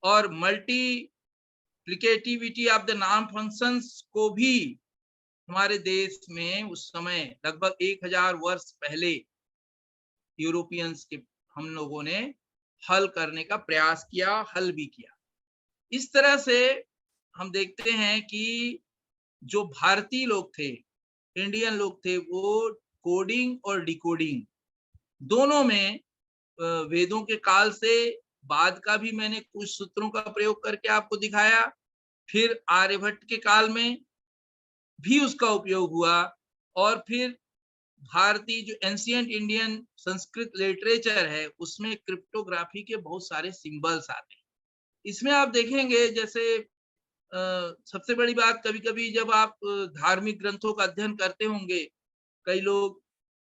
S2: और मल्टीप्लिकेटिविटी ऑफ द नॉन फंक्शंस को भी हमारे देश में उस समय लगभग 1000 वर्ष पहले यूरोपियंस के हम लोगों ने हल करने का प्रयास किया, हल भी किया। इस तरह से हम देखते हैं कि जो भारतीय लोग थे, इंडियन लोग थे, वो कोडिंग और डिकोडिंग दोनों में वेदों के काल से बाद का भी मैंने कुछ सूत्रों का प्रयोग करके आपको दिखाया, फिर आर्यभट्ट के काल में भी उसका उपयोग हुआ, और फिर भारतीय जो एंशिएंट इंडियन संस्कृत लिटरेचर है उसमें क्रिप्टोग्राफी के बहुत सारे सिंबल्स आते हैं। इसमें आप देखेंगे जैसे सबसे बड़ी बात, कभी कभी जब आप धार्मिक ग्रंथों का अध्ययन करते होंगे, कई लोग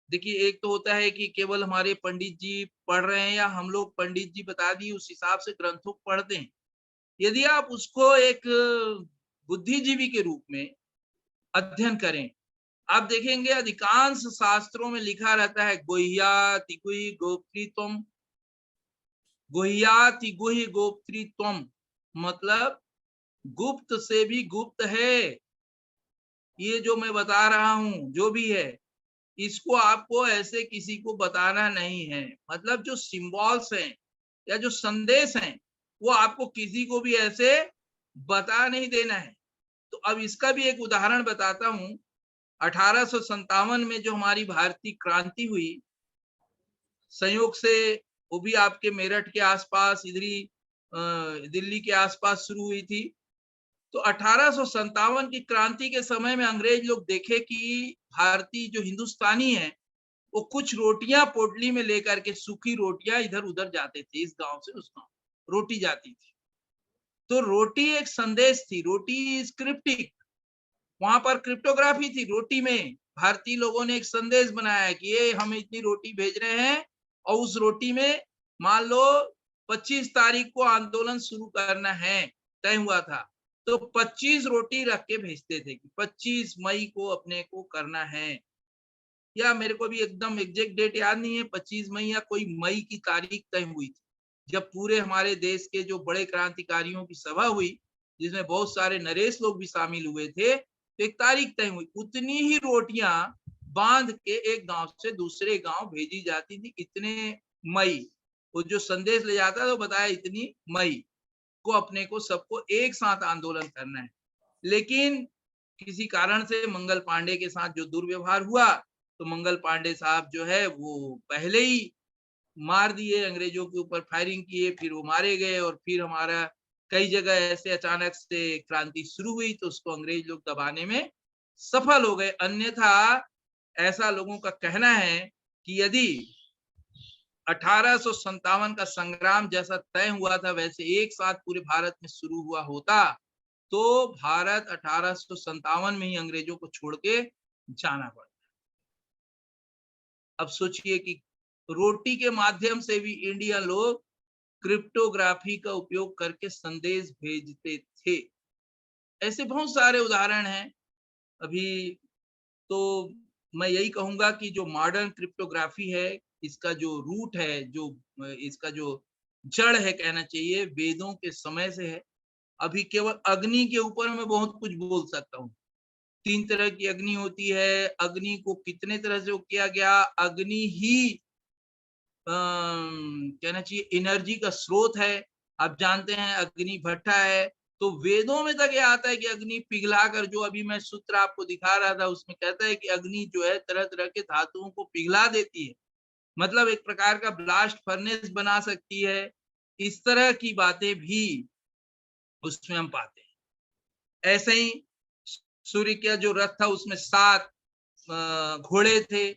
S2: देखिए, एक तो होता है कि केवल हमारे पंडित जी पढ़ रहे हैं या हम लोग पंडित जी बता दिए उस हिसाब से ग्रंथों को पढ़ते हैं। यदि आप उसको एक बुद्धिजीवी के रूप में अध्ययन करें, आप देखेंगे अधिकांश शास्त्रों में लिखा रहता है गुह्याति गुह्य गोप्तृत्वम, गुह्याति गुह्य गोप्तृत्वम मतलब गुप्त से भी गुप्त है। ये जो मैं बता रहा हूं जो भी है, इसको आपको ऐसे किसी को बताना नहीं है। मतलब जो सिंबल्स हैं या जो संदेश हैं वो आपको किसी को भी ऐसे बता नहीं देना है। तो अब इसका भी एक उदाहरण बताता हूं। 1857 में जो हमारी भारतीय क्रांति हुई, संयोग से वो भी आपके मेरठ के आसपास, इधरी दिल्ली के आसपास शुरू हुई थी। तो 1857 की क्रांति के समय में अंग्रेज लोग देखे कि भारतीय जो हिंदुस्तानी है वो कुछ रोटियां पोटली में लेकर के, सूखी रोटियां इधर उधर जाते थे, इस गांव से उस गांव रोटी जाती थी। तो रोटी एक संदेश थी, रोटी इज क्रिप्टिक, वहां पर क्रिप्टोग्राफी थी। रोटी में भारतीय लोगों ने एक संदेश बनाया कि ये हम इतनी रोटी भेज रहे हैं, और उस रोटी में मान लो 25 तारीख को आंदोलन शुरू करना है, तय हुआ था। तो 25 रोटी रख के भेजते थे कि 25 मई को अपने को करना है, या मेरे को भी एकदम एग्जैक्ट डेट याद नहीं है, 25 मई या कोई मई की तारीख तय हुई थी, जब पूरे हमारे देश के जो बड़े क्रांतिकारियों की सभा हुई, जिसमें बहुत सारे नरेश लोग भी शामिल हुए थे, तो एक तारीख तय हुई। उतनी ही रोटियां बांध के एक गांव से दूसरे गांव भेजी जाती थी, इतने मई। वो जो संदेश ले जाता तो बताया इतनी मई को अपने को सबको एक साथ आंदोलन करना है। लेकिन किसी कारण से मंगल पांडे के साथ जो दुर्व्यवहार हुआ, तो मंगल पांडे साहब जो है वो पहले ही मार दिए, अंग्रेजों के ऊपर फायरिंग किए, फिर वो मारे गए, और फिर हमारा कई जगह ऐसे अचानक से क्रांति शुरू हुई तो उसको अंग्रेज लोग दबाने में सफल हो गए। अन्यथा ऐसा लोगों का कहना है कि यदि 1857 का संग्राम जैसा तय हुआ था वैसे एक साथ पूरे भारत में शुरू हुआ होता, तो भारत 1857 में ही अंग्रेजों को छोड़ के जाना पड़ता। अब सोचिए कि रोटी के माध्यम से भी इंडियन लोग क्रिप्टोग्राफी का उपयोग करके संदेश भेजते थे। ऐसे बहुत सारे उदाहरण हैं। अभी तो मैं यही कहूंगा कि जो मॉडर्न क्रिप्टोग्राफी है, इसका जो रूट है, जो इसका जो जड़ है, कहना चाहिए वेदों के समय से है। अभी केवल अग्नि के ऊपर मैं बहुत कुछ बोल सकता हूँ। 3 तरह की अग्नि होती है। अग्नि को कितने तरह से किया गया, अग्नि ही कहना चाहिए एनर्जी का स्रोत है। आप जानते हैं अग्नि भट्ठा है। तो वेदों में तक ये आता है कि अग्नि पिघलाकर, जो अभी मैं सूत्र आपको दिखा रहा था उसमें कहता है कि अग्नि जो है तरह तरह के धातुओं को पिघला देती है, मतलब एक प्रकार का ब्लास्ट फर्नेस बना सकती है। इस तरह की बातें भी उसमें हम पाते हैं। ऐसे ही सूर्य का जो रथ था उसमें 7 घोड़े थे।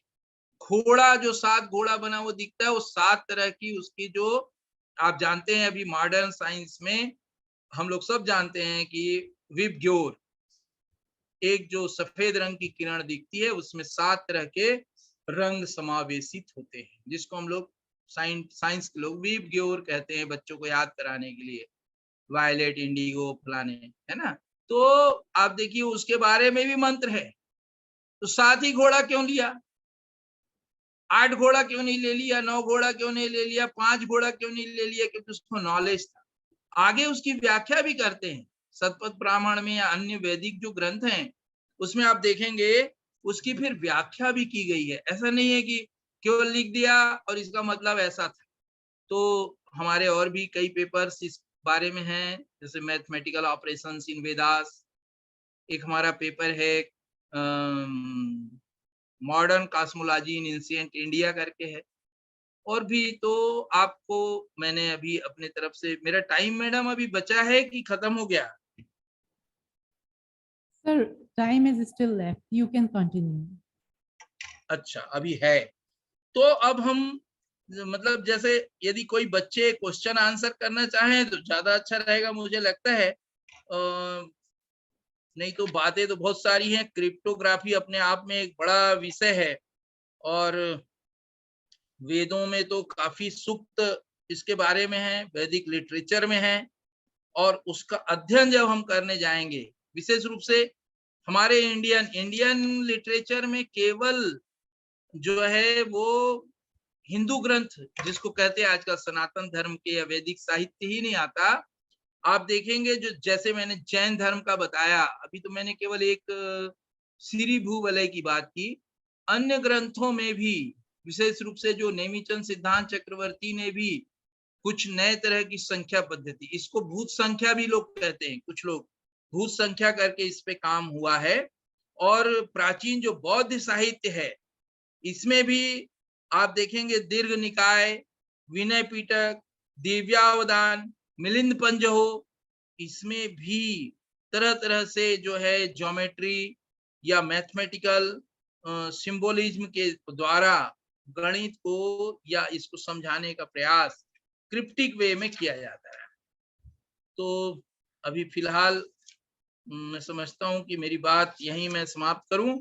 S2: घोड़ा जो 7 घोड़ा बना वो दिखता है, वो 7 तरह की उसकी जो आप जानते हैं अभी मॉडर्न साइंस में हम लोग सब जानते हैं कि विबग्योर, एक जो सफेद रंग की किरण दिखती है उसमें 7 तरह के रंग समावेशित होते हैं, जिसको हम लोग साइंस के लोग विबग्योर कहते हैं, बच्चों को याद कराने के लिए। वायलेट, इंडिगो, फलाने, है ना। तो आप देखिए उसके बारे में भी मंत्र है। तो 7 ही घोड़ा क्यों लिया, 8 घोड़ा क्यों नहीं ले लिया, 9 घोड़ा क्यों नहीं ले लिया, 5 घोड़ा क्यों नहीं ले लिया? क्योंकि उसको नॉलेज था। आगे उसकी व्याख्या भी करते हैं शतपथ ब्राह्मण में या अन्य वैदिक जो ग्रंथ हैं उसमें आप देखेंगे उसकी फिर व्याख्या भी की गई है। ऐसा नहीं है कि केवल लिख दिया और इसका मतलब ऐसा था। तो हमारे और भी कई पेपर्स इस बारे में हैं, जैसे मैथमेटिकल ऑपरेशंस इन वेदास। एक हमारा पेपर है मॉडर्न कॉस्मोलॉजी इन एंशिएंट इंडिया करके है। और भी तो आपको मैंने अभी अपने तरफ से, मेरा टाइम मैडम अभी बचा है कि खत्म हो गया?
S1: Sir, time is still left. You can continue.
S2: अच्छा, अभी है। तो अब हम मतलब जैसे यदि कोई बच्चे क्वेश्चन आंसर करना चाहें तो ज्यादा अच्छा रहेगा मुझे लगता है। नहीं तो बातें तो बहुत सारी हैं। क्रिप्टोग्राफी अपने आप में एक बड़ा विषय है और वेदों में तो काफी सूक्त इसके बारे में है, वैदिक लिटरेचर में है। और उसका अध्ययन जब हम करने जाएंगे, विशेष रूप से हमारे इंडियन लिटरेचर में केवल जो है वो हिंदू ग्रंथ जिसको कहते हैं आजकल सनातन धर्म के या वैदिक साहित्य ही नहीं आता। आप देखेंगे जो, जैसे मैंने जैन धर्म का बताया, अभी तो मैंने केवल एक सिरी भूवलय की बात की। अन्य ग्रंथों में भी विशेष रूप से जो नेमिचंद सिद्धांत चक्रवर्ती ने भी कुछ नए तरह की संख्या पद्धति, इसको भूत संख्या भी लोग कहते हैं, कुछ लोग भूत संख्या करके इस पे काम हुआ है। और प्राचीन जो बौद्ध साहित्य है इसमें भी आप देखेंगे दीर्घ निकाय, विनय पिटक, दिव्यावदान, मिलिंद पंजहो, इसमें भी तरह तरह से जो है ज्योमेट्री या मैथमेटिकल सिंबोलिज्म के द्वारा गणित को या इसको समझाने का प्रयास क्रिप्टिक वे में किया जाता है। तो अभी फिलहाल मैं समझता हूं कि मेरी बात यहीं मैं समाप्त करूं।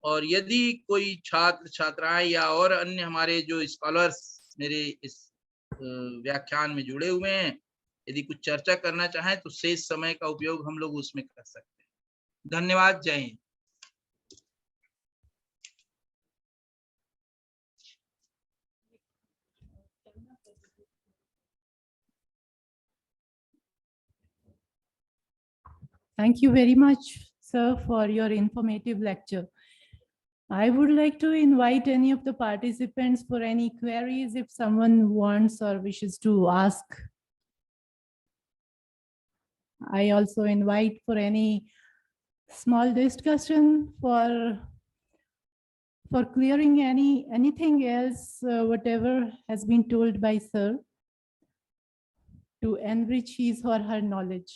S2: और यदि कोई छात्र छात्राएं या और अन्य हमारे जो स्कॉलर्स मेरे इस व्याख्यान में जुड़े हुए हैं, यदि कुछ चर्चा करना चाहें तो शेष समय का उपयोग हम लोग उसमें कर सकते हैं। धन्यवाद। जय Hind.
S1: Thank you very much, sir, for your informative lecture. I would like to invite any of the participants for any queries if someone wants or wishes to ask. I also invite for any small discussion for clearing anything else, whatever has been told by sir, to enrich his or her knowledge.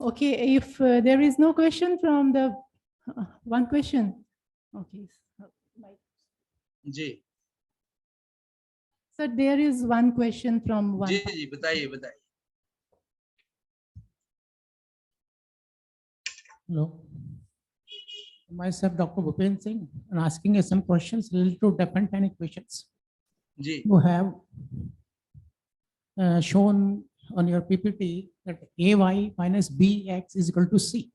S1: Okay, if there is no question from the one question. Okay.
S2: Ji
S1: Sir, there is one question from one.
S2: जी जी बताइए बताइए।
S4: Hello Myself, Dr. Bhupen Singh, and asking you some questions related to different and equations.
S2: जी
S4: You have shown on your PPT that AY minus BX is equal to C.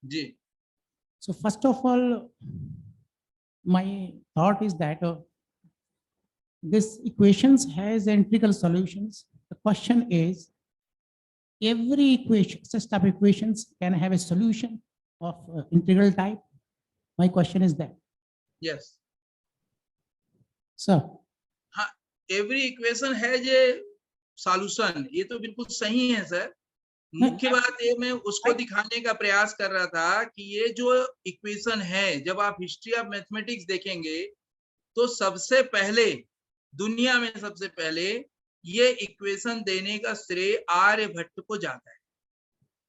S2: जी
S4: So first of all, my thought is that this equations has integral solutions. The question is, every equation, system of equations can have a solution of integral type. My question is that.
S2: Yes
S4: Sir,
S2: हाँ every equation has a solution, ये तो बिल्कुल सही है sir. मुख्य बात ये मैं उसको दिखाने का प्रयास कर रहा था कि ये जो इक्वेशन है, जब आप हिस्ट्री ऑफ मैथमेटिक्स देखेंगे तो सबसे पहले दुनिया में सबसे पहले ये इक्वेशन देने का श्रेय आर्यभट्ट को जाता है।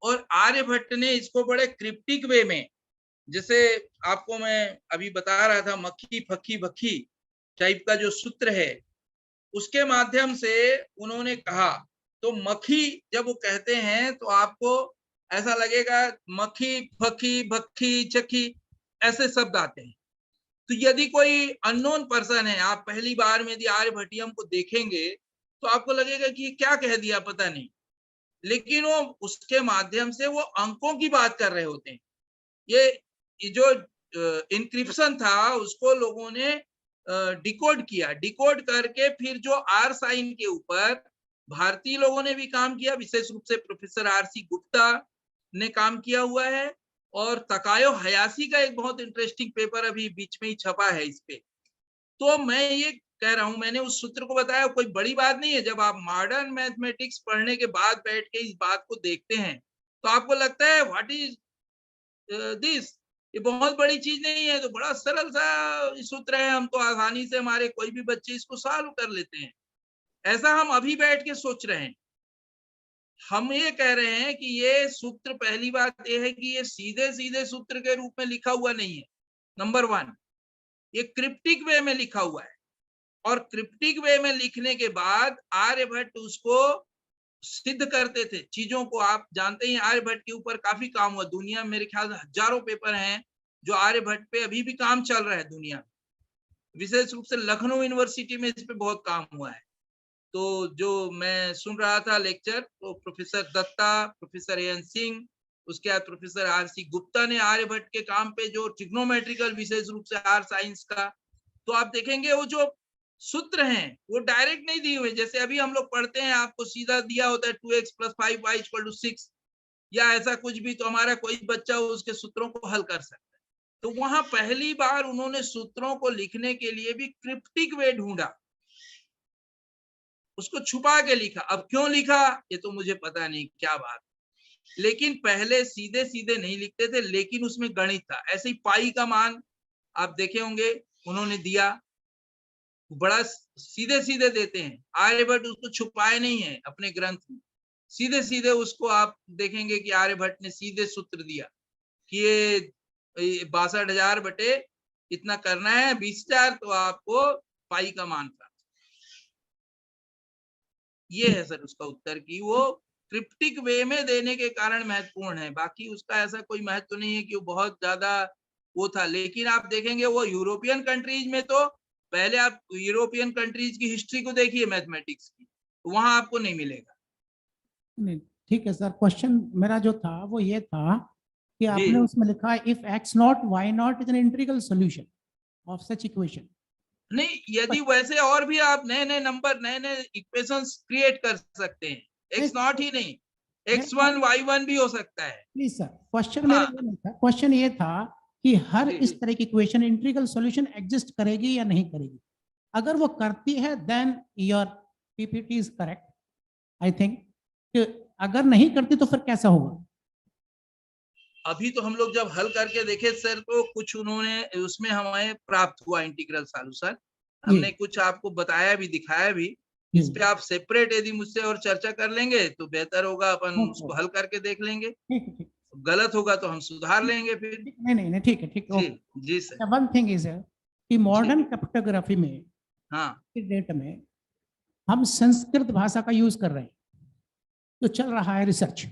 S2: और आर्यभट्ट ने इसको बड़े क्रिप्टिक वे में, जैसे आपको मैं अभी बता रहा था, मक्खी फक्की भक्की टाइप का जो सूत्र है उसके माध्यम से उन्होंने कहा। तो मक्खी जब वो कहते हैं तो आपको ऐसा लगेगा मक्खी फक्की भक्की चक्की ऐसे शब्द आते हैं। तो यदि कोई अननोन पर्सन है, आप पहली बार में यदि आर्यभट्टियम को देखेंगे तो आपको लगेगा कि ये क्या कह दिया पता नहीं, लेकिन वो उसके माध्यम से वो अंकों की बात कर रहे होते हैं। ये जो इंक्रिप्शन था उसको लोगों ने डिकोड किया, डिकोड करके फिर जो आर साइन के ऊपर भारतीय लोगों ने भी काम किया, विशेष रूप से प्रोफेसर आर.सी. गुप्ता ने काम किया हुआ है। और तकायो हयासी का एक बहुत इंटरेस्टिंग पेपर अभी बीच में ही छपा है इस पे। तो मैं ये कह रहा हूं, मैंने उस सूत्र को बताया, कोई बड़ी बात नहीं है। जब आप मॉडर्न मैथमेटिक्स पढ़ने के बाद बैठ के इस बात को देखते हैं तो आपको लगता है व्हाट इज दिस, ये बहुत बड़ी चीज नहीं है, तो बड़ा सरल सा सूत्र है, हम तो आसानी से हमारे कोई भी बच्चे इसको सॉल्व कर लेते हैं। ऐसा हम अभी बैठ के सोच रहे हैं। हम ये कह रहे हैं कि ये सूत्र, पहली बात ये है कि ये सीधे सीधे सूत्र के रूप में लिखा हुआ नहीं है, नंबर वन। ये क्रिप्टिक वे में लिखा हुआ है, और क्रिप्टिक वे में लिखने के बाद आर्यभट्ट उसको सिद्ध करते थे। चीजों को आप जानते ही, आर्यभट्ट के ऊपर काफी काम हुआ दुनिया में। मेरे ख्याल से हजारों पेपर हैं जो आर्यभट्ट पे अभी भी काम चल रहा है दुनिया में। विशेष रूप से लखनऊ यूनिवर्सिटी में इस पे बहुत काम हुआ है। तो जो मैं सुन रहा था लेक्चर, तो professor Datta, professor N Singh, उसके बाद प्रोफेसर आर.सी. गुप्ता ने आर्यभट्ट के काम पे जो ट्रिग्नोमेट्रिकल, विशेष रूप से आर साइंस का, तो आप देखेंगे वो जो सूत्र हैं वो डायरेक्ट नहीं दिए हुए। जैसे अभी हम लोग पढ़ते हैं, आपको सीधा दिया होता है 2x + 5y = 6 या ऐसा कुछ भी, तो हमारा कोई बच्चा उसके सूत्रों को हल कर सकता है। तो वहां पहली बार उन्होंने सूत्रों को लिखने के लिए भी क्रिप्टिक वे ढूंढा, उसको छुपा के लिखा। अब क्यों लिखा ये तो मुझे पता नहीं, क्या बात, लेकिन पहले सीधे सीधे नहीं लिखते थे, लेकिन उसमें गणित था। ऐसे ही पाई का मान आप देखे होंगे, उन्होंने दिया, बड़ा सीधे सीधे देते हैं। आर्यभट्ट उसको छुपाए नहीं है अपने ग्रंथ में, सीधे सीधे उसको आप देखेंगे कि आर्यभट्ट ने सीधे सूत्र दिया कि ये 62,000 बटे इतना करना है, 20,000, तो आपको पाई का मान प्राप्त। ये है सर उसका उत्तर, कि वो क्रिप्टिक वे में देने के कारण महत्वपूर्ण है। बाकी उसका ऐसा कोई महत्व नहीं है कि वो बहुत ज्यादा वो था। लेकिन आप देखेंगे वो यूरोपियन कंट्रीज में, तो पहले आप यूरोपियन कंट्रीज की हिस्ट्री को देखिए मैथमेटिक्स की, वहां आपको नहीं मिलेगा।
S4: नहीं, ठीक है सर। क्वेश्चन मेरा जो था वो ये था कि आपने
S2: जी।
S4: उसमें लिखा if x0 y0 is an integral solution of such equation.
S2: नहीं, यदि वैसे और भी आप नए नए नंबर, नए नए इक्वेशंस क्रिएट कर सकते हैं, x0 ही नहीं, x1 y1 भी हो सकता है।
S4: प्लीज सर, क्वेश्चन मेरा ये नहीं था। क्वेश्चन ये था कि हर
S2: जी,
S4: इस
S2: जी।
S4: तरह की इक्वेशन इंटीग्रल सॉल्यूशन एग्जिस्ट करेगी या नहीं करेगी। अगर वो करती है then your PPT is correct, I think. अगर नहीं करती तो फिर कैसा होगा?
S2: अभी तो हम लोग जब हल करके देखे सर, तो कुछ उन्होंने उसमें हमें प्राप्त हुआ इंटीग्रल सॉल्यूशन। हमने कुछ आपको बताया भी, दिखाया भी। इस पे आप सेपरेट यदि मुझसे और चर्चा कर लेंगे तो बेहतर होगा, अपन उसको हल करके देख लेंगे।
S4: ठीक है, ठीक।
S2: गलत होगा तो हम सुधार लेंगे फिर।
S4: नहीं नहीं नहीं, ठीक है, ठीक है।
S2: जी जी सर।
S4: वन थिंग इज कि मॉडर्न क्रिप्टोग्राफी में,
S2: हाँ
S4: की डेट में हम संस्कृत भाषा का यूज कर रहे हैं, जो चल रहा है रिसर्च,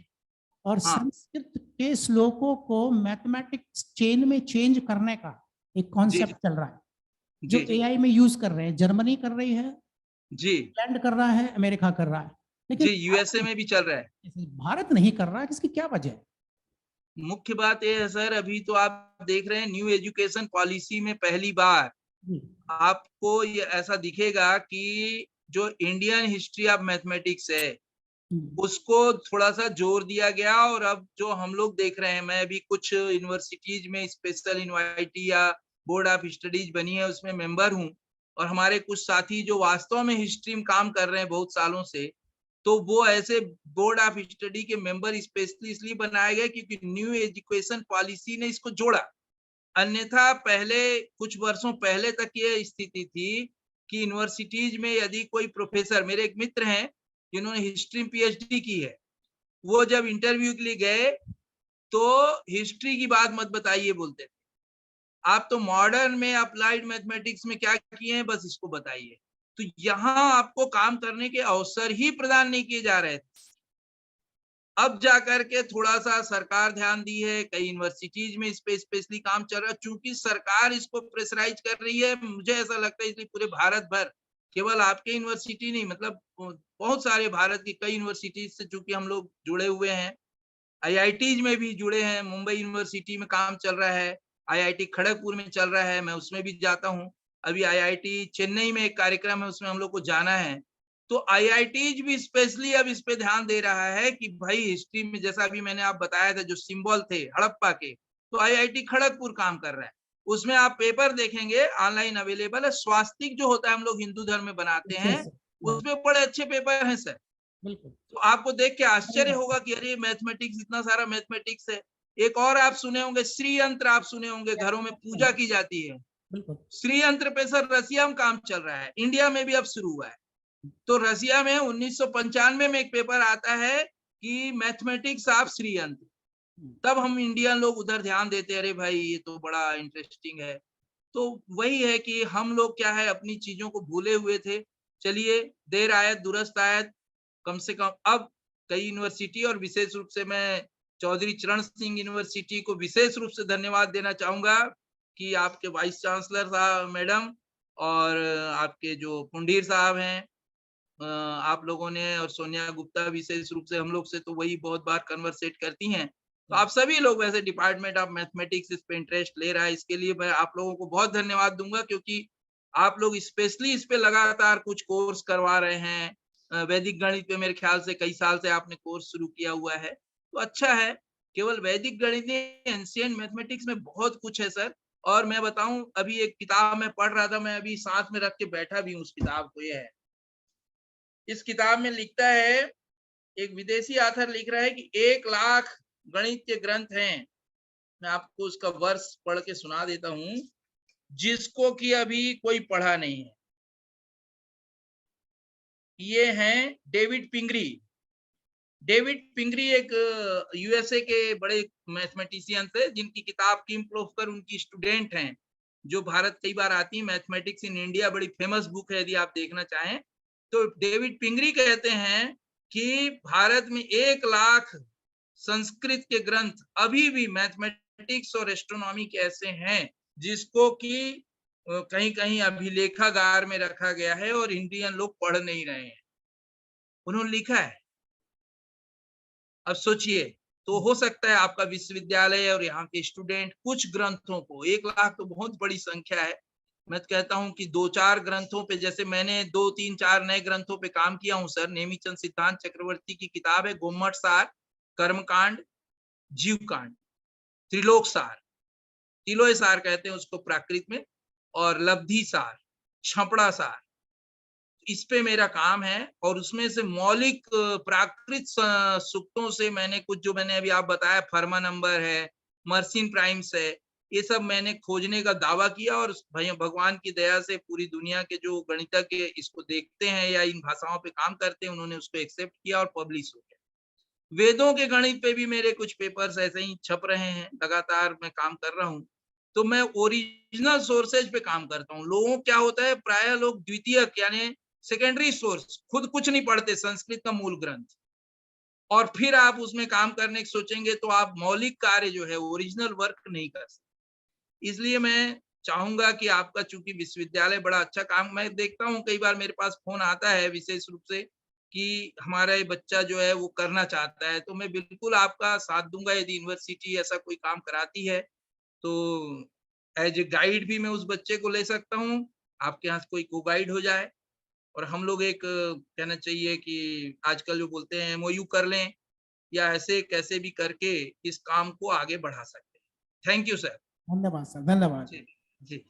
S4: और
S2: हाँ।
S4: संस्कृत के श्लोकों को मैथमेटिक्स चेन में चेंज करने का एक कॉन्सेप्ट चल रहा है, जो
S2: जी
S4: एआई में यूज कर रहे हैं। जर्मनी कर रही है,
S2: जी
S4: इंग्लैंड कर रहा है, अमेरिका कर रहा है, लेकिन
S2: जी, यूएसए में भी चल रहा है।
S4: भारत नहीं कर रहा है। इसकी क्या वजह है?
S2: मुख्य बात यह है सर, अभी तो आप देख रहे हैं न्यू एजुकेशन पॉलिसी में पहली बार
S4: जी,
S2: आपको ये ऐसा दिखेगा कि जो इंडियन हिस्ट्री ऑफ मैथमेटिक्स है उसको थोड़ा सा जोर दिया गया। और अब जो हम लोग देख रहे हैं, मैं अभी कुछ यूनिवर्सिटीज में स्पेशल इनवाइटी या बोर्ड ऑफ स्टडीज बनी है उसमें मेंबर हूँ, और हमारे कुछ साथी जो वास्तव में हिस्ट्री में काम कर रहे हैं बहुत सालों से, तो वो ऐसे बोर्ड ऑफ स्टडी के मेंबर स्पेशली इसलिए बनाए गए क्योंकि न्यू एजुकेशन पॉलिसी ने इसको जोड़ा। अन्यथा पहले कुछ वर्षों पहले तक ये स्थिति थी कि यूनिवर्सिटीज में यदि कोई प्रोफेसर, मेरे एक मित्र हैं जिन्होंने हिस्ट्री में पीएचडी की है, वो जब इंटरव्यू के लिए गए तो हिस्ट्री की बात मत बताइए बोलते थे, आप तो मॉडर्न में अप्लाइड मैथमेटिक्स में क्या किए हैं बस इसको बताइए। तो यहाँ आपको काम करने के अवसर ही प्रदान नहीं किए जा रहे थे। अब जाकर के थोड़ा सा सरकार ध्यान दी है, कई यूनिवर्सिटीज में इस पे स्पेशली काम चल रहा है। चूंकि सरकार इसको प्रेशराइज कर रही है, मुझे ऐसा लगता है इसलिए पूरे भारत भर, केवल आपके यूनिवर्सिटी नहीं, मतलब बहुत सारे भारत की कई यूनिवर्सिटीज से चूंकि हम लोग जुड़े हुए हैं, आईआईटीज में भी जुड़े हैं। मुंबई यूनिवर्सिटी में काम चल रहा है, आईआईटी खड़गपुर में चल रहा है, मैं उसमें भी जाता हूँ। अभी आईआईटी चेन्नई में एक कार्यक्रम है, उसमें हम लोग को जाना है। तो आईआईटीज भी स्पेशली अब इस पे ध्यान दे रहा है कि भाई हिस्ट्री में, जैसा अभी मैंने आप बताया था जो सिंबल थे हड़प्पा के, तो आईआईटी खड़गपुर काम कर रहा है। उसमें आप पेपर देखेंगे, ऑनलाइन अवेलेबल है। स्वास्तिक जो होता है हम लोग हिंदू धर्म में बनाते हैं, उसमें बड़े अच्छे पेपर हैं सर।
S4: बिल्कुल।
S2: तो आपको देख के आश्चर्य होगा कि अरे मैथमेटिक्स, इतना सारा मैथमेटिक्स है। एक और आप सुने होंगे, श्री यंत्र आप सुने होंगे, घरों में पूजा की जाती है।
S4: बिल्कुल।
S2: श्री यंत्र पे सर रसिया में काम चल रहा है, इंडिया में भी अब शुरू हुआ है। तो रसिया में 1995 में एक पेपर आता है कि मैथमेटिक्स ऑफ श्री यंत्र। तब हम इंडियन लोग उधर ध्यान देते, अरे भाई ये तो बड़ा इंटरेस्टिंग है। तो वही है कि हम लोग क्या है, अपनी चीजों को भूले हुए थे। चलिए, देर आयत दुरुस्त आयत, कम से कम अब कई यूनिवर्सिटी, और विशेष रूप से मैं चौधरी चरण सिंह यूनिवर्सिटी को विशेष रूप से धन्यवाद देना चाहूंगा कि आपके वाइस चांसलर साहब मैडम और आपके जो पुंडीर साहब हैं, आप लोगों ने, और सोनिया गुप्ता विशेष रूप से हम लोग से तो वही बहुत बार कन्वर्सेट करती हैं। तो आप सभी लोग, वैसे डिपार्टमेंट ऑफ मैथमेटिक्स इस पे इंटरेस्ट ले रहा है, इसके लिए मैं आप लोगों को बहुत धन्यवाद दूंगा, क्योंकि आप लोग स्पेशली इस पे लगातार कुछ कोर्स करवा रहे हैं। वैदिक गणित पे मेरे ख्याल से कई साल से आपने कोर्स शुरू किया हुआ है, तो अच्छा है। केवल वैदिक गणित नहीं, एंशिएंट मैथमेटिक्स में बहुत कुछ है सर। और मैं बताऊं, अभी एक किताब मैं पढ़ रहा था, मैं अभी साथ में रख के बैठा भी हूँ उस किताब को। ये है, इस किताब में लिखता है, एक विदेशी आथर लिख रहा है कि 1 लाख गणित के ग्रंथ हैं। मैं आपको उसका वर्ष पढ़ के सुना देता हूं, जिसको कि अभी कोई पढ़ा नहीं है। ये हैं डेविड पिंगरी। डेविड पिंगरी एक यूएसए के बड़े मैथमेटिशियन थे, जिनकी किताब किम प्लोफकर उनकी स्टूडेंट हैं, जो भारत कई बार आती है। मैथमेटिक्स इन इंडिया बड़ी फेमस बुक है, यदि आप देखना चाहें तो। डेविड पिंगरी कहते हैं कि भारत में 1 लाख संस्कृत के ग्रंथ अभी भी मैथमेटिक्स और एस्ट्रोनॉमी के ऐसे हैं, जिसको कि कहीं कहीं अभिलेखागार में रखा गया है और इंडियन लोग पढ़ नहीं रहे हैं। उन्होंने लिखा है। अब सोचिए, तो हो सकता है आपका विश्वविद्यालय और यहाँ के स्टूडेंट कुछ ग्रंथों को, 1 लाख तो बहुत बड़ी संख्या है, मैं तो कहता हूँ कि 2-4 ग्रंथों पे, जैसे मैंने 2-3-4 नए ग्रंथों पे काम किया हूँ सर। नेमीचंद सिद्धांत चक्रवर्ती की किताब है गोम्मट सार, कर्मकांड, जीवकांड, त्रिलोक सार, तिलोय सार कहते हैं उसको प्राकृत में, और लब्धि सार, छपड़ा सार। इस पे मेरा काम है। और उसमें से मौलिक प्राकृत सूक्तों से मैंने कुछ, जो मैंने अभी आप बताया, फर्मा नंबर है, मर्सिन प्राइम्स है, ये सब मैंने खोजने का दावा किया। और भैया भगवान की दया से पूरी दुनिया के जो गणितज्ञ इसको देखते हैं या इन भाषाओं पे काम करते हैं, उन्होंने उसको एक्सेप्ट किया और पब्लिश हो गया। वेदों के गणित पे भी मेरे कुछ पेपर्स ऐसे ही छप रहे हैं, लगातार मैं काम कर रहा हूँ। तो मैं ओरिजिनल सोर्सेज पे काम करता हूँ। लोगों क्या होता है, प्राय लोग द्वितीयक यानी सेकेंडरी सोर्स, खुद कुछ नहीं पढ़ते संस्कृत का मूल ग्रंथ, और फिर आप उसमें काम करने की सोचेंगे तो आप मौलिक कार्य जो है ओरिजिनल वर्क नहीं कर सकते। इसलिए मैं चाहूंगा कि आपका, चूंकि विश्वविद्यालय बड़ा अच्छा काम, मैं देखता हूँ कई बार मेरे पास फोन आता है विशेष रूप से कि हमारा ये बच्चा जो है वो करना चाहता है, तो मैं बिल्कुल आपका साथ दूंगा। यदि यूनिवर्सिटी ऐसा कोई काम कराती है तो एज ए गाइड भी मैं उस बच्चे को ले सकता हूँ, आपके यहाँ से कोई को गाइड हो जाए और हम लोग एक कहना चाहिए कि आजकल जो बोलते हैं एमओयू कर लें, या ऐसे कैसे भी करके इस काम को आगे बढ़ा सकते हैं। Thank you sir.
S4: धन्यवाद सर, धन्यवाद।
S2: जी जी।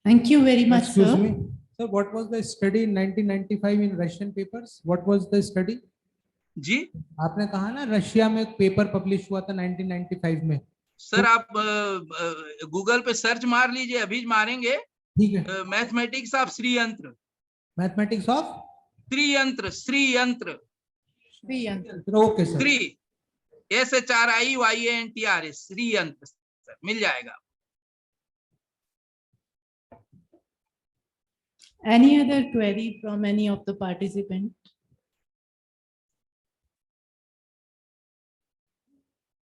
S1: Thank you very much,
S5: Excuse
S1: sir.
S5: me, sir, what was the study in 1995 in Russian papers? What was the study?
S2: जी
S5: आपने कहा ना रशिया में एक पेपर पब्लिश हुआ था 1995 में।
S2: सर, आप गूगल पे सर्च मार लीजिए, अभी मारेंगे
S5: ठीक है।
S2: Mathematics of Shriyantra.
S5: Mathematics of
S2: Shriyantra, Shriyantra,
S5: okay sir.
S2: Shri SHRIYANTR, Shriyantra sir, मिल जाएगा।
S1: Any other query from any of the participants?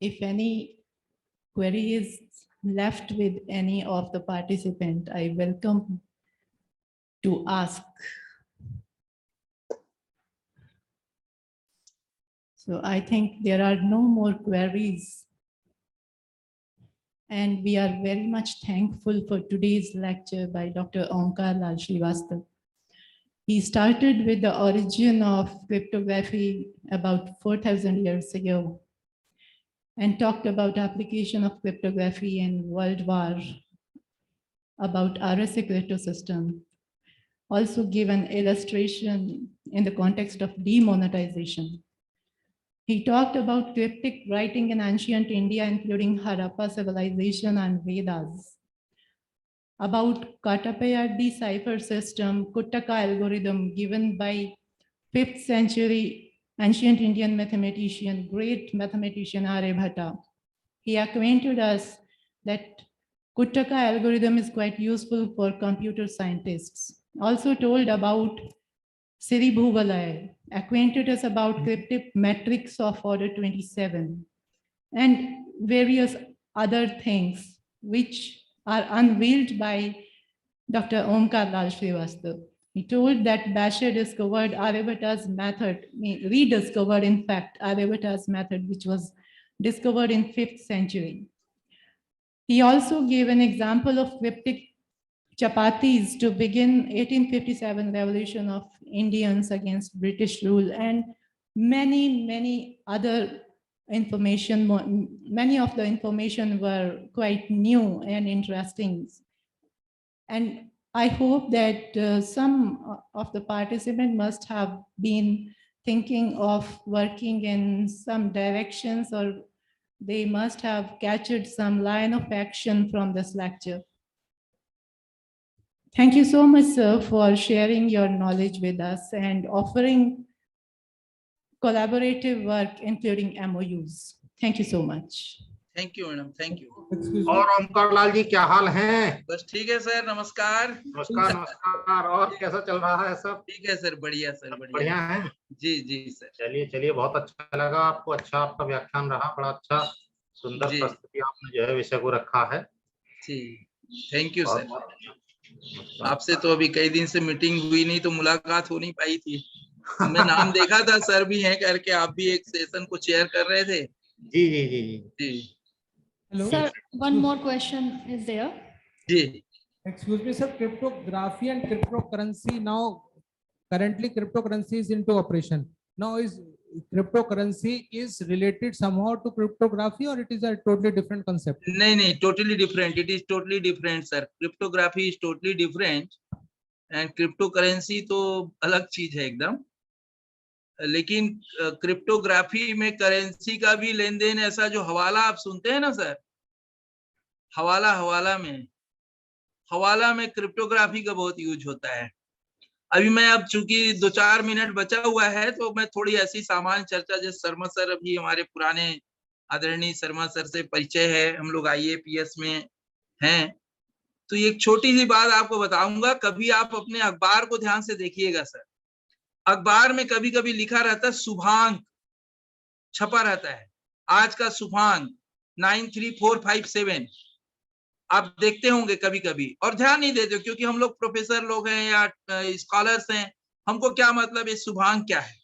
S1: If any query is left with any of the participant, I welcome to ask. So I think there are no more queries. And we are very much thankful for today's lecture by Dr. Omkar Lal Srivastava. He started with the origin of cryptography about 4,000 years ago and talked about application of cryptography in World War, about RSA crypto system. Also give an illustration in the context of demonetization. He talked about cryptic writing in ancient India, including Harappa civilization and Vedas. About Kattapayaddi cipher system, Kuttaka algorithm given by 5th century ancient Indian mathematician, great mathematician Aryabhatta. He acquainted us that Kuttaka algorithm is quite useful for computer scientists. Also told about Siri Bhuvalaya, acquainted us about cryptic metrics of order 27 and various other things which are unveiled by Dr. Omkar Lal Srivastava. He told that Basher discovered Aryabhata's method, rediscovered in fact Aryabhata's method, which was discovered in 5th century. He also gave an example of cryptic chapatis to begin 1857 revolution of Indians against British rule, and many other information. Many of the information were quite new and interesting. And I hope that some of the participants must have been thinking of working in some directions, or they must have captured some line of action from this lecture. Thank you so much, sir, for sharing your knowledge with us and offering collaborative work, including MOUs. Thank you so much.
S2: Thank you madam, thank you.
S5: Excuse me.
S6: और ओमकार लाल जी क्या हाल है?
S2: बस ठीक है sir, नमस्कार।
S6: नमस्कार नमस्कार। और कैसा चल रहा है सब?
S2: ठीक है सर, बढ़िया सर,
S6: बढ़िया है।
S2: जी जी सर।
S6: चलिए चलिए, बहुत अच्छा लगा आपको, अच्छा आपका व्याख्यान रहा, बड़ा अच्छा सुंदर
S2: जी।
S6: प्रस्तुति आपने जो है विषय को रखा है।
S2: जी, थैंक यू सर।
S6: बहुत
S2: आपसे तो अभी कई दिन से मीटिंग हुई नहीं, तो मुलाकात हो नहीं पाई थी। मैं नाम देखा था, सर भी हैं करके, आप भी एक सेशन को चेयर कर रहे थे।
S6: जी जी जी जी
S2: जी
S5: Hello.
S3: Sir, one more question is there.
S2: Ji.
S5: Excuse me, sir. Cryptography and cryptocurrency now. Currently, cryptocurrency is into operation. Now, is cryptocurrency is related somehow to cryptography, or it is a totally different concept?
S2: नहीं नहीं, totally different, it is totally different sir. Cryptography is totally different and crypto currency तो अलग चीज है एकदम। लेकिन cryptography में currency का भी लेन देन, ऐसा जो हवाला आप सुनते हैं ना सर, हवाला में क्रिप्टोग्राफी का बहुत यूज होता है। अभी मैं, अब चूंकि 2-4 मिनट बचा हुआ है, तो मैं थोड़ी ऐसी सामान्य चर्चा, जैसे शर्मा सर अभी हमारे पुराने आदरणीय शर्मा सर से परिचय है, हम लोग IAPS में हैं, तो एक छोटी सी बात आपको बताऊंगा। कभी आप अपने अखबार को ध्यान से देखिएगा सर, अखबार में कभी कभी लिखा रहता है शुभांक, छपा रहता है, आज का शुभांक 93457, आप देखते होंगे कभी कभी और ध्यान नहीं देते क्योंकि हम लोग प्रोफेसर लोग हैं या स्कॉलर्स हैं, हमको क्या मतलब ये शुभांक क्या है।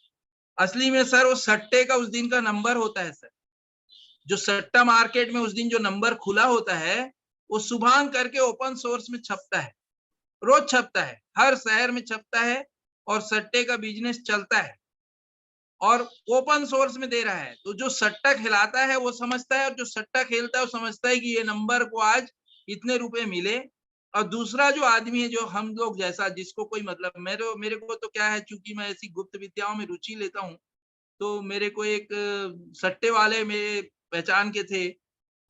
S2: असली में सर वो सट्टे का उस दिन का नंबर होता है सर, जो सट्टा मार्केट में उस दिन जो नंबर खुला होता है वो शुभांक करके ओपन सोर्स में छपता है, रोज छपता है, हर शहर में छपता है और सट्टे का बिजनेस चलता है और ओपन सोर्स में दे रहा है। तो जो सट्टा खिलाता है वो समझता है और जो सट्टा खेलता है वो समझता है कि ये नंबर को आज इतने रुपए मिले। और दूसरा जो आदमी है, जो हम लोग जैसा, जिसको कोई मतलब, मेरे को तो क्या है, चूंकि मैं ऐसी गुप्त विद्याओं में रुचि लेता हूँ, तो मेरे को एक सट्टे वाले मेरे पहचान के थे,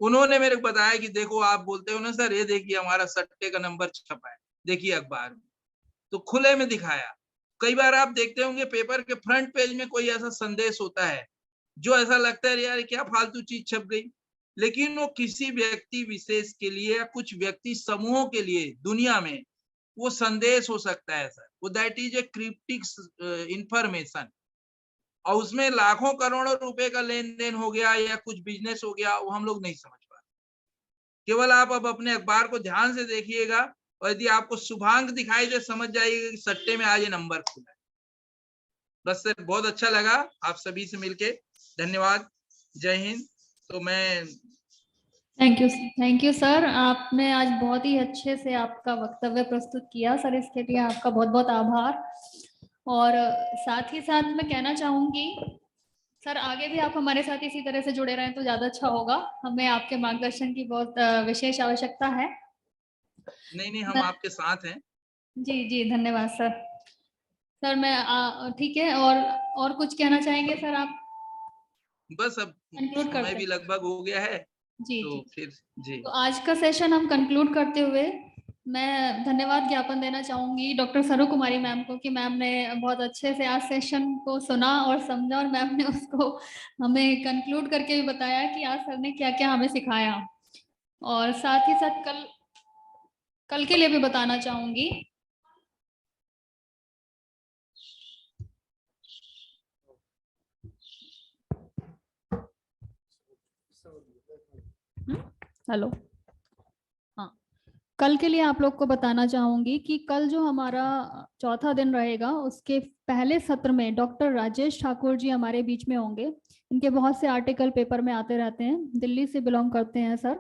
S2: उन्होंने मेरे को बताया कि देखो आप बोलते हो ना सर, ये देखिए हमारा सट्टे का नंबर छपा है, देखिए अखबार में, तो खुले में दिखाया। कई बार आप देखते होंगे पेपर के फ्रंट पेज में कोई ऐसा संदेश होता है जो ऐसा लगता है यार क्या फालतू चीज छप गई, लेकिन वो किसी व्यक्ति विशेष के लिए या कुछ व्यक्ति समूहों के लिए दुनिया में वो संदेश हो सकता है सर, वो that is a cryptic information, और उसमें लाखों करोड़ों रुपए का लेन देन हो गया या कुछ बिजनेस हो गया, वो हम लोग नहीं समझ पाते। केवल आप अब अपने अखबार को ध्यान से देखिएगा और यदि आपको शुभांक दिखाई दे, समझ जाइएगा कि सट्टे में आज ये नंबर खुला है। बस सर, बहुत अच्छा लगा आप सभी से मिलके, धन्यवाद, जय हिंद। तो मैं
S3: थैंक यू सर, आपने आज बहुत ही अच्छे से आपका वक्तव्य प्रस्तुत किया सर, इसके लिए आपका बहुत बहुत आभार। और साथ ही साथ मैं कहना चाहूंगी सर, आगे भी आप हमारे साथ इसी तरह से जुड़े रहें तो ज्यादा अच्छा होगा, हमें आपके मार्गदर्शन की बहुत विशेष आवश्यकता है।
S2: नहीं, हम आपके साथ हैं।
S3: जी जी, धन्यवाद सर। सर मैं ठीक है, और कुछ कहना चाहेंगे सर आप?
S2: बस अब
S3: कंक्लूड
S2: समय
S3: करते
S2: भी
S3: हैं।
S2: लगभग हो गया है,
S3: जी
S2: तो
S3: जी,
S2: फिर जी।
S3: तो आज का सेशन हम कंक्लूड करते हुए मैं धन्यवाद ज्ञापन देना चाहूंगी डॉक्टर सरू कुमारी मैम को कि मैम ने बहुत अच्छे से आज सेशन को सुना और समझा, और मैम ने उसको हमें कंक्लूड करके भी बताया कि आज सर ने क्या क्या हमें सिखाया। और साथ ही साथ कल के लिए भी बताना चाहूंगी। हेलो, हाँ, कल के लिए आप लोग को बताना चाहूंगी कि कल जो हमारा चौथा दिन रहेगा उसके पहले सत्र में डॉक्टर राजेश ठाकुर जी हमारे बीच में होंगे। इनके बहुत से आर्टिकल पेपर में आते रहते हैं, दिल्ली से बिलोंग करते हैं सर।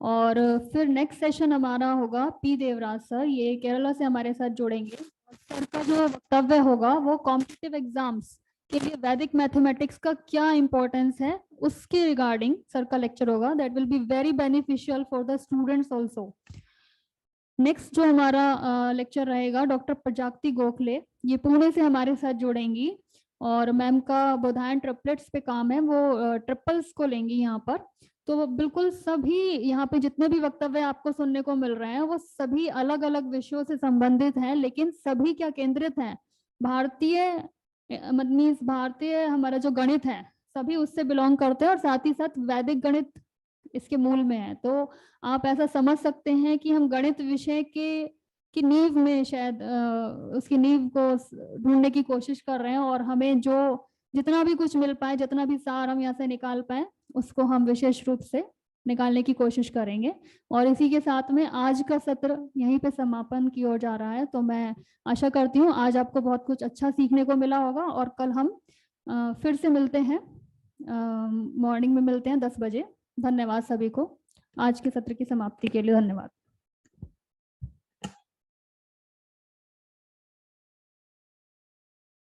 S3: और फिर नेक्स्ट सेशन हमारा होगा पी देवराज सर, ये केरला से हमारे साथ जुड़ेंगे। सर का जो वक्तव्य होगा वो कॉम्पिटिटिव एग्जाम्स के लिए वैदिक मैथमेटिक्स का क्या इंपॉर्टेंस है उसके रिगार्डिंग सर का लेक्चर होगा, that will be very beneficial for the students also. Next जो हमारा लेक्चर रहेगा डॉक्टर प्रजापति गोखले, ये पुणे से हमारे साथ जुड़ेंगी और मैम का बोधायन ट्रिपलेट्स पे काम है, वो ट्रिपल्स को लेंगी यहाँ पर। तो बिल्कुल सभी यहाँ पे जितने भी वक्तव्य आपको सुनने को मिल रहे हैं वो सभी अलग अलग विषयों से संबंधित हैं, लेकिन सभी क्या केंद्रित हैं, भारतीय हमारा जो गणित है सभी उससे बिलोंग करते हैं और साथ ही साथ वैदिक गणित इसके मूल में है। तो आप ऐसा समझ सकते हैं कि हम गणित विषय की नींव में शायद उसकी नींव को ढूंढने की कोशिश कर रहे हैं, और हमें जो जितना भी कुछ मिल पाए, जितना भी सार हम यहाँ से निकाल पाए, उसको हम विशेष रूप से निकालने की कोशिश करेंगे। और इसी के साथ में आज का सत्र यहीं पे समापन की ओर जा रहा है। तो मैं आशा करती हूँ आज आपको बहुत कुछ अच्छा सीखने को मिला होगा, और कल हम फिर से मिलते हैं, मॉर्निंग में मिलते हैं 10 बजे। धन्यवाद सभी को आज के सत्र की समाप्ति के लिए, धन्यवाद।